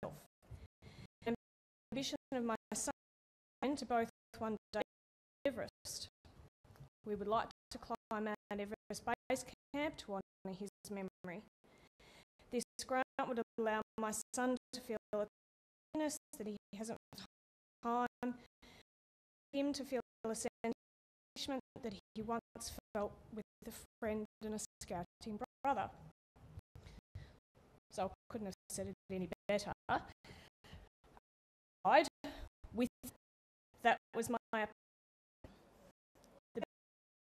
health. The ambition of my son to both one day Everest. We would like to climb Mount Everest Base Camp to honour his memory. This grant would allow my son to feel a happiness that he hasn't time, him to feel a sense of accomplishment that he once felt with a friend and a scouting brother. So I couldn't have said it any better. With that was my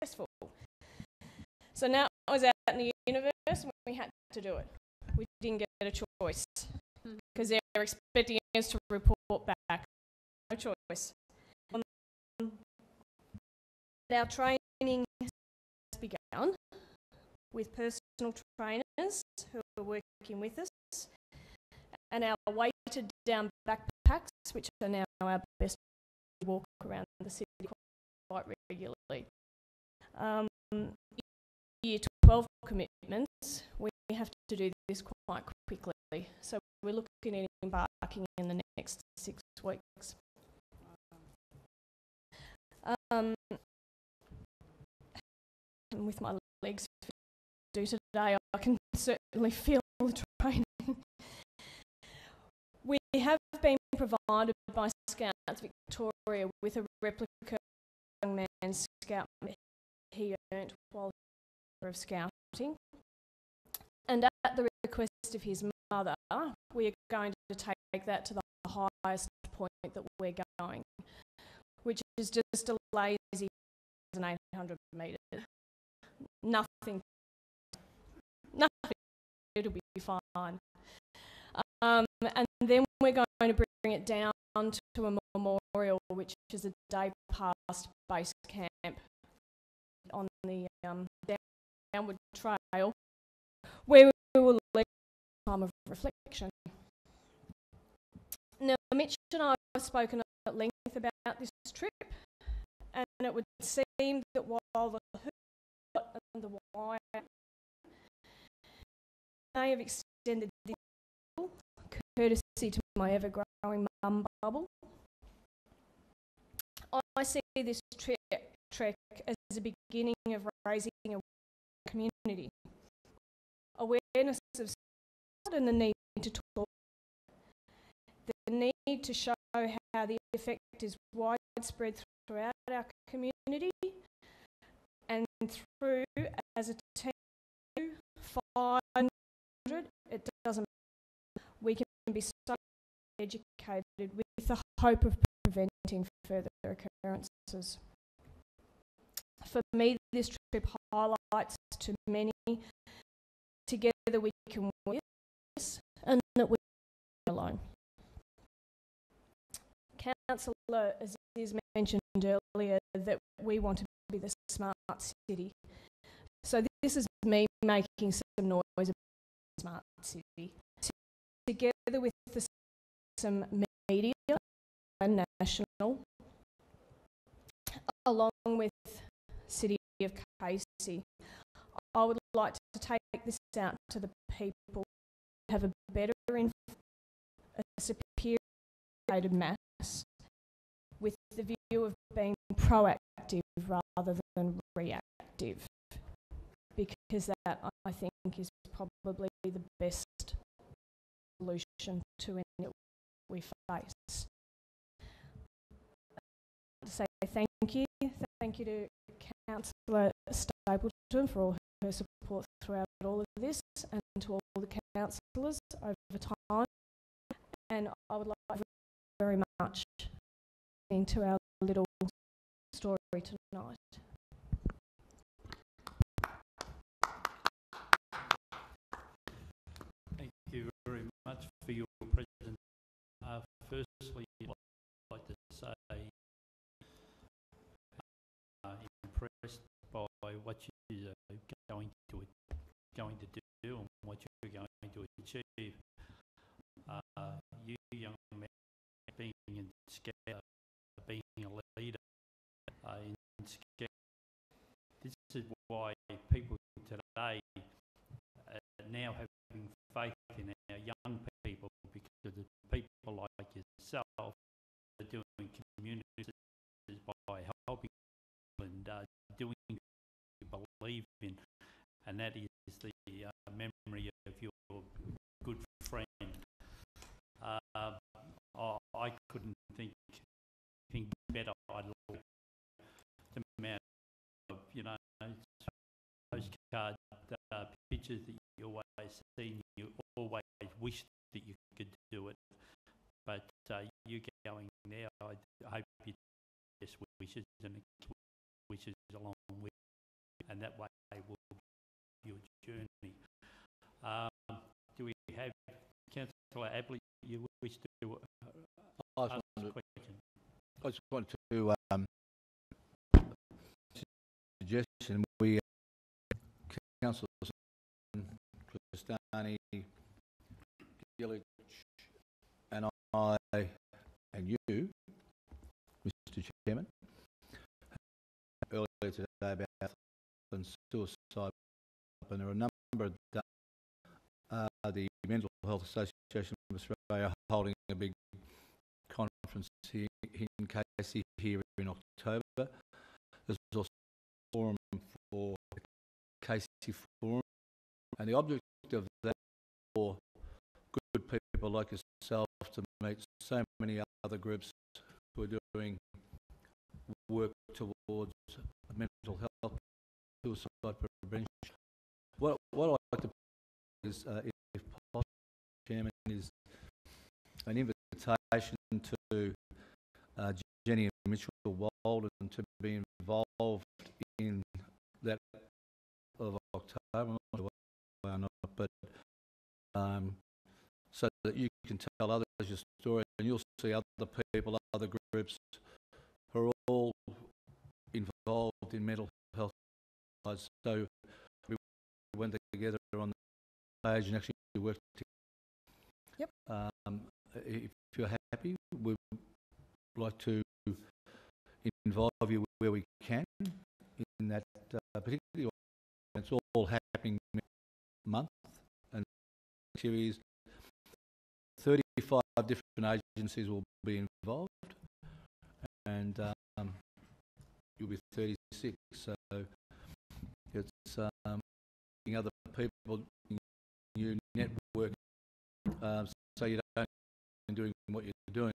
successful. So now I was out in the universe and we had to do it. We didn't get a choice because they're expecting us to report back. No choice. Our training has begun with personal trainers who are working with us, and our weighted down backpacks, which are now our best walk around the city quite regularly. Year 12 commitments, we have to do this quite quickly, so we're looking at embarking in the next 6 weeks. And with my legs to do today, I can certainly feel the training. We have been provided by Scouts Victoria with a replica young man's scout he earned while of scouting, and at the request of his mother, we are going to take that to the highest point that we're going, which is just a lazy 1,800 metres. Nothing. It'll be fine. And then we're going to bring it down to a memorial, which is a day past base camp on the downward trail, where we will leave a time of reflection. Now, Mitch and I have spoken at length about this trip, and it would seem that while the who and the why may have extended this courtesy to my ever-growing mum bubble, I see this trek as the beginning of raising a community, awareness of and the need to talk, the need to show show how the effect is widespread throughout our community, and through, as a team, 500, it doesn't matter. We can be so educated with the hope of preventing further occurrences. For me, this trip highlights to many, together we can win this, and that we're not alone. Councillor Aziz mentioned earlier that we want to be the smart city. So this is me making some noise about the smart city. Together with some media and national, along with City of Casey, I would like to take this out to the people who have a better, a superior mass, with the view of being proactive rather than reactive, because that, I think, is probably the best solution to any we face. To say thank you to Councillor Stapleton for all her support throughout all of this, and to all the councillors over time. And I would like very much into our little story tonight.
Thank you very much for your presentation. Firstly, I'd like to say impressed by what you're going to do and what you're going to achieve. You young men being in Scout, being a leader in Scout, this is why people today are now having faith in our young people, because of people like yourself are doing community by helping and doing what you believe in, and that is the memory of your good friend. I couldn't think anything better. I'd love the amount of, postcard pictures that you always see, and you always wish that you could do it. But you going there, I hope you best wishes and wishes along with you, and that way will your journey. Do we have Councillor Abley? You wish to ask a question?
I just want to suggestion we councillors Cristani, Gillich, and I, and you, Mr. Chairman, earlier today about suicide, and there are a number of the Mental Health Association of Australia holding a big conference here in Casey here in October. There's also a forum for Casey Forum, and the object of that for good people like yourself to meet so many other groups who are doing work towards mental health, suicide prevention. What I'd like to is, if possible, Chairman, is an invitation to Jenny and Mitchell Walden to be involved in that of October. I'm not sure why or not, but so that you can tell others your story, and you'll see other people, other groups who are all involved in mental health. So we went together on the page and actually worked together. Yep. If you're happy, we'd like to involve you where we can in that particularly. It's all happening month, and series 35 different agencies will be involved, and you'll be 36. So it's other people, new network, so you don't doing what you're doing.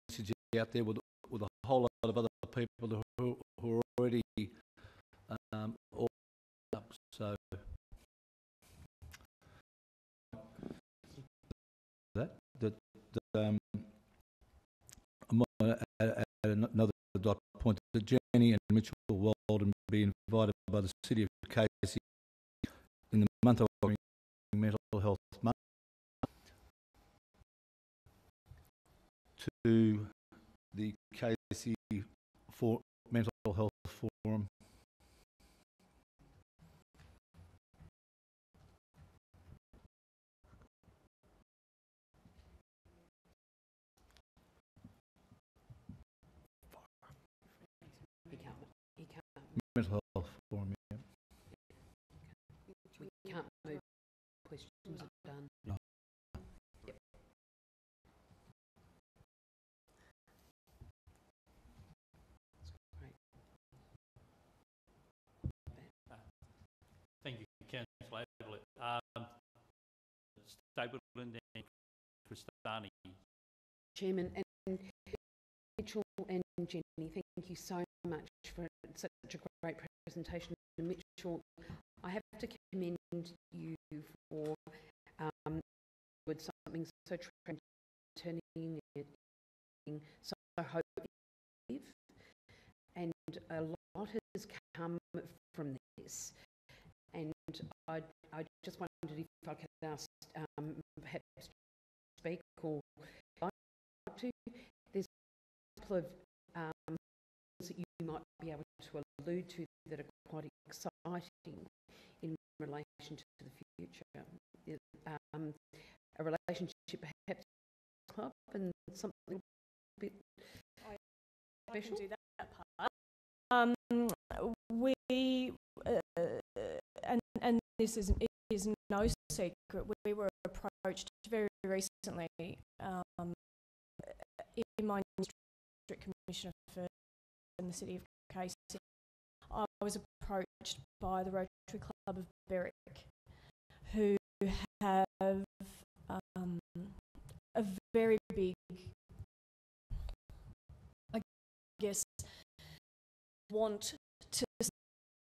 message out there with a whole lot of other people who are already all up. So I might add another dot point that Jenny and Mitchell Walden be invited by the City of Casey in the month of Mental Health Month to the Casey for Mental Health Forum.
He can't.
Mental Health Forum, yeah.
We can't move. Questions are done.
No.
Yep. That's great.
Thank you, Councillor Ablett. Stapleton and Cristani.
Chairman, and Mitchell and Jenny, thank you so much for such a great presentation. And Mitchell, I have to commend you for with something so turning it so hopeful, and a lot has come from this. And I just wondered if I could ask perhaps speak or like to. There's a couple of things that you might be able to allude to that are quite exciting in relation to the future. A relationship perhaps with the club and something a bit
I
special.
can do that part. And this is no secret. We were approached very recently in my district commissioner for in the City of Casey. I was approached by the Rotary Club of Berwick, who have a very big, I guess, want to see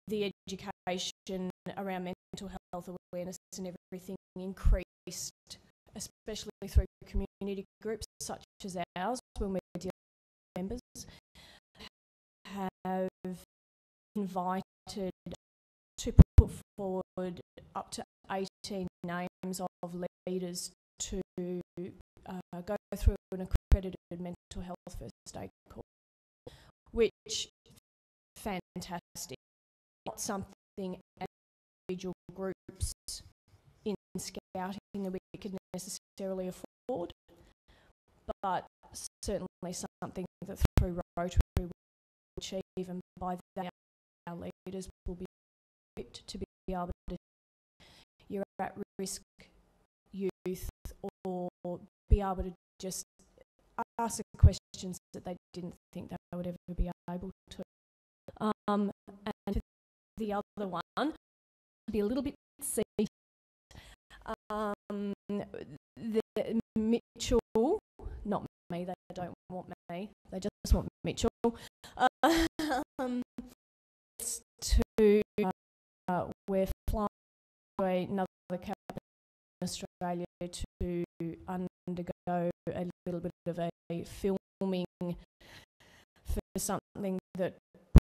the education around mental health awareness and everything increased, especially through community groups such as ours, when we're dealing with members, have invited to put forward up to 18 names of leaders to go through an accredited mental health first aid course, which fantastic. Not something as individual groups in scouting that we could necessarily afford, but certainly something that through Rotary we will achieve, and by that our leaders will be equipped to be able to your at-risk youth or be able to just ask the questions that they didn't think they would ever be able to. And the other one, to be a little bit secret, Mitchell, not me, they don't want me, they just want Mitchell, to we're flying to another capital in Australia to undergo a little bit of a filming for something that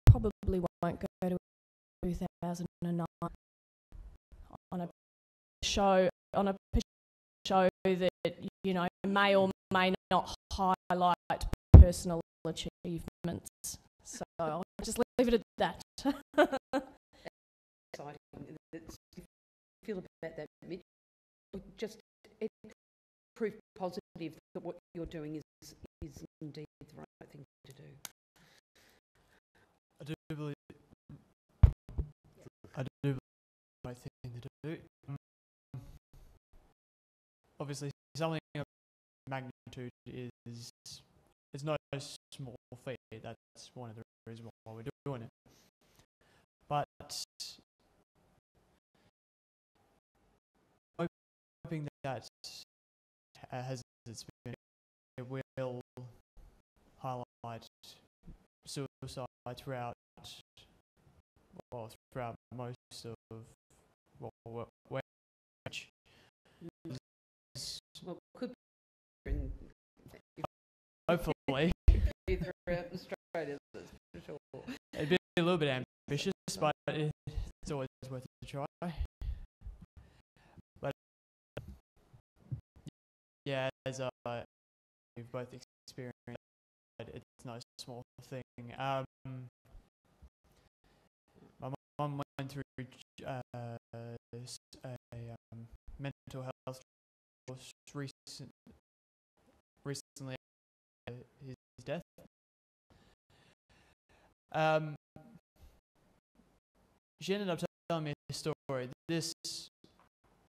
probably won't go to 2009 on a show that, you know, may or may not highlight personal achievements. So I'll just leave it at that.
Exciting. Feel about that, Mitch. Just it proof positive that what you're doing is indeed the right thing to do.
I do believe the right thing to do. Obviously, something of magnitude is no small feat. That's one of the reasons why we're doing it. But hoping that as it's been, it will suicide throughout most of which
Well, could be in-
hopefully
throughout Australia, that's for sure.
it'd be a little bit ambitious, but it's always worth a try. But yeah, as we've both experienced, it's no small thing. My mum went through a mental health course recently after his death. She ended up telling me a story. This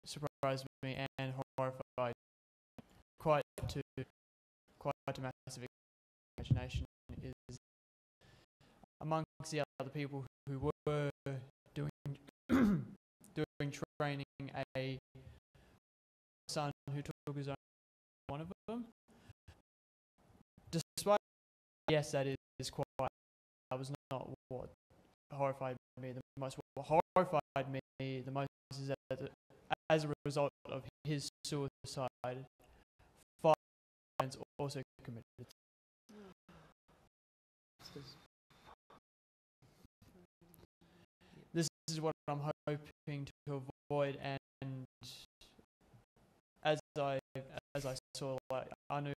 surprised me and horrified quite to massive imagination. Is amongst the other people who were doing training, a son who took his own, one of them. Despite, yes, that is quite, that was not what horrified me the most. What horrified me the most is that as a result of his suicide, 5 friends also committed. This is what I'm hoping to avoid, and as I saw, like, I knew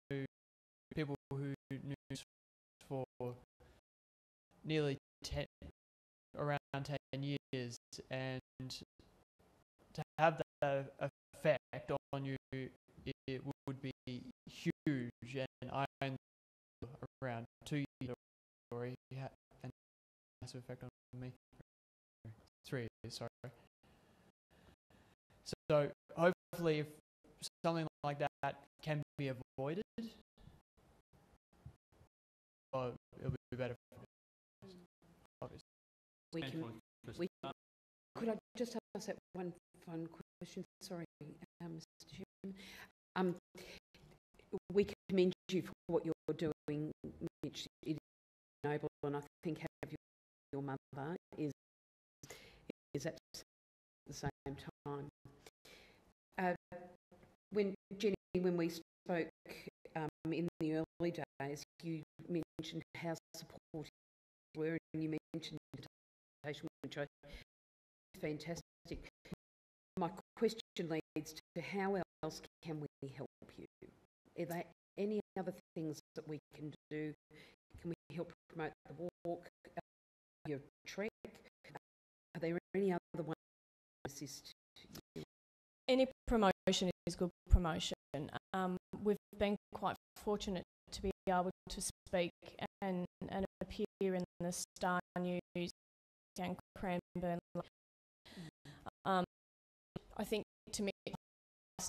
people who knew for nearly around 10 years, and to have that effect on you, it would be huge. And I only around 2 years already had a massive effect on me. 3 years, sorry. So hopefully, if something like that can be avoided, it'll be better. Obviously.
Could I just ask that one final question? Sorry, Mr. Chairman. We commend you for what you're doing, Mitch. It is noble, and I think have your mother is at the same time. When we spoke in the early days, you mentioned how supportive you were, and you mentioned meditation, which I think is fantastic. My question leads to how else can we help you? Are there any other things that we can do? Can we help promote the walk, your trek? Are there any other ones to assist you?
Any promotion is good promotion. We've been quite fortunate to be able to speak and appear in the Star News and Cranbourne. I think to me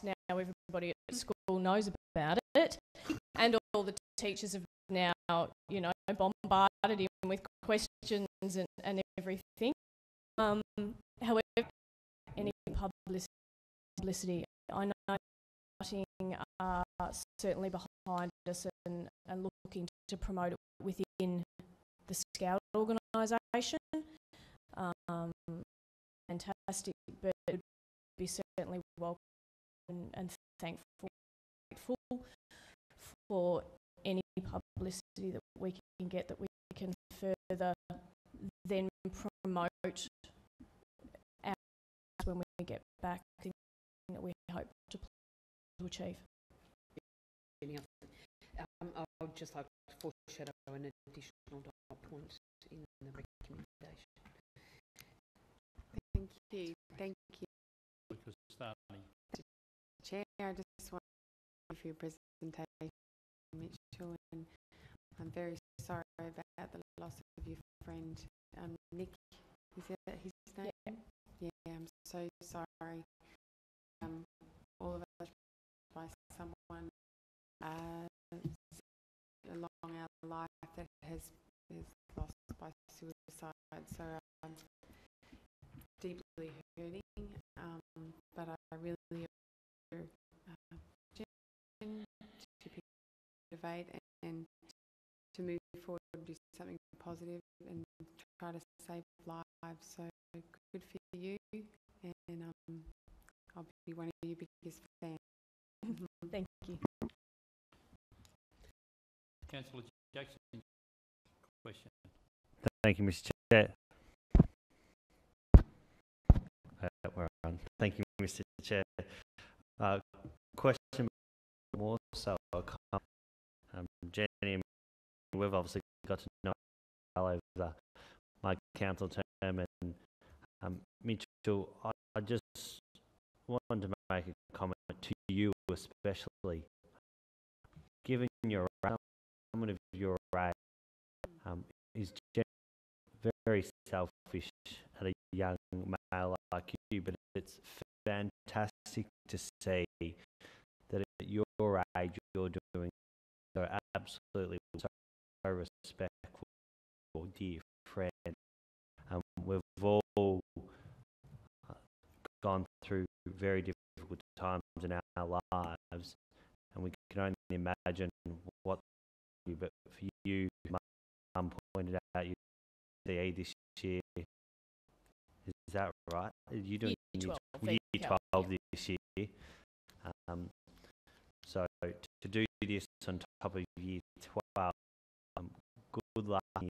now everybody at school knows about it, and all the teachers have now, bombarded him with questions and everything. However, any publicity, I know Marketing are certainly behind us and looking to promote it within the Scout organisation. Fantastic, but it would be certainly welcome and thankful for any publicity that we can get, that we can further then promote our when we get back, things that we hope to achieve.
I would just like to foreshadow an additional point in the recommendation.
Thank you. Chair, I just want to thank you for your presentation, Mitchell, and I'm very sorry about the loss of your friend, Nick. Is that his name? Yeah, I'm so sorry. All of us by someone along our life that is lost by suicide. So deeply hurting, but I really to motivate and to move forward and do something positive and try to save lives. So good for you, and I'll be one of your biggest fans.
Thank you.
Councillor Jackson, question.
Thank you, Mr. Chair. We're on. Thank you, Mr. Chair. Question more so, Jenny, we've obviously got to know over my council term, and Mitchell, I just wanted to make a comment to you especially. Given your someone of your age is very selfish at a young male like you, but it's fantastic to see that at your age you're doing so absolutely so respectful, dear friend. We've all gone through very difficult times in our lives, and we can only imagine what. But for you, Mum pointed out you DE this year. Is that right? Are you doing year 12 this year? So to do this on top of year 12, good luck in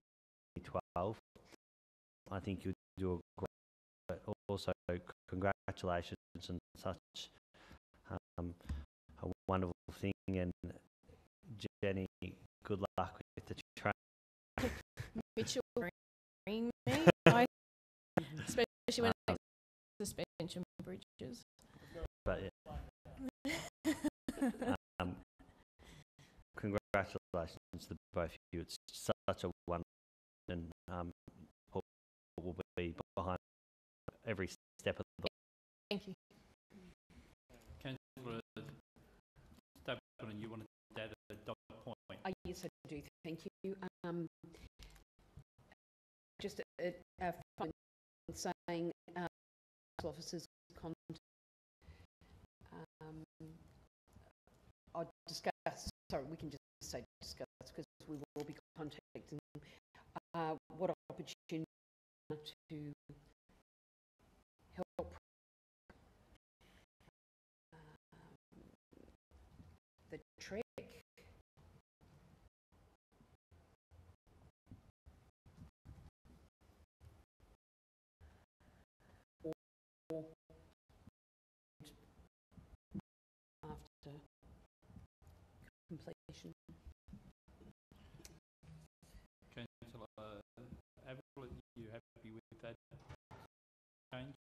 year 12. I think you'll do a great, but also congratulations on such a wonderful thing. And Jenny, good luck with the train.
Mitchell, me, especially when it's suspension bridges.
But yeah. Congratulations to both of you. It's such a wonderful, and will be behind every step of the.
Thank you.
Councillor Stapleton, you wanted to add a dot point?
Yes, I do. Thank you. Just a final saying, officers contact. I'll discuss. Sorry, we can just say discuss because we will be contacting what opportunity to help the trek. Or after completion.
Councillor Ablett, you happy with that change?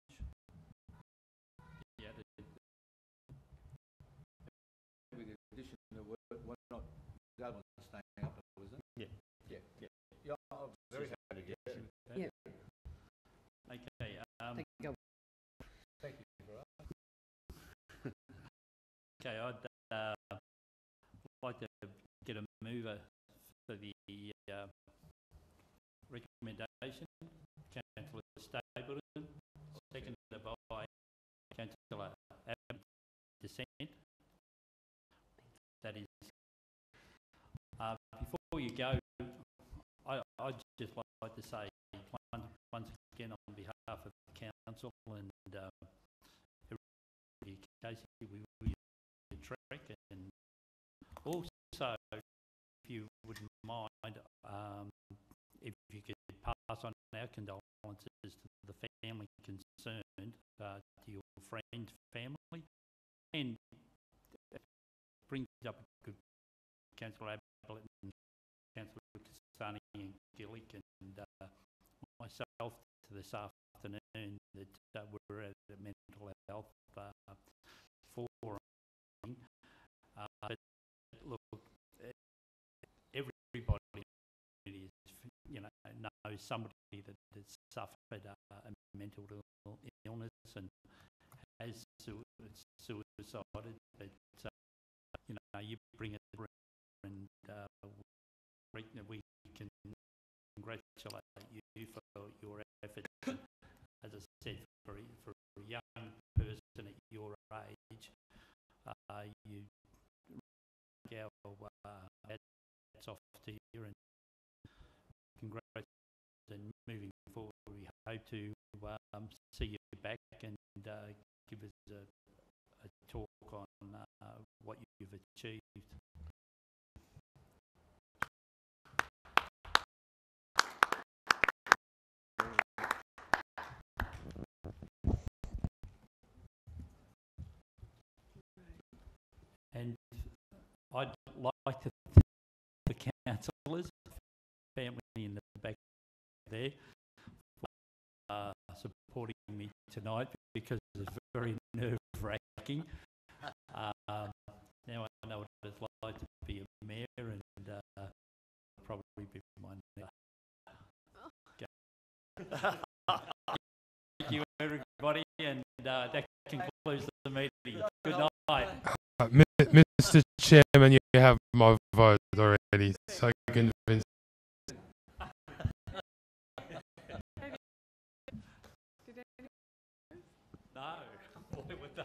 Yeah.
With the addition of we're not Goldman staying up, is it?
Yeah.
Yeah. Yeah. Yeah. I'm very happy to get that.
Yeah.
Okay.
Thank you.
Thank you for that.
Okay, I'd like to get a mover for the recommendation. Councillor Stapleton, seconded by Councillor Abbott. Dissent. That is. Before you go, I'd just like to say once again on behalf of the council and Casey, we will track, and also, if you wouldn't mind, if you could pass on our condolences to the family concerned, to your friend's family, and brings up a good Councillor Ablett and Councillor Kastani and Gillick and myself to this afternoon that we're at a mental health forum. But look, everybody is, knows somebody that has suffered a mental illness and has suicided. But you bring it through, and we can congratulate you for your efforts. As I said, for a young person at your age, you hats off to you, and congratulations, and moving forward, we hope to see you back and give us a talk on what you've achieved. And I'd like to thank the councillors, family in the back there, for supporting me tonight because it's very nerve-wracking. Now I know what it's like to be a mayor and probably be my neighbour. Thank you, everybody, and that concludes the meeting. Good night.
Mr. Chairman, you have my vote already, so convinced.
No, what would they?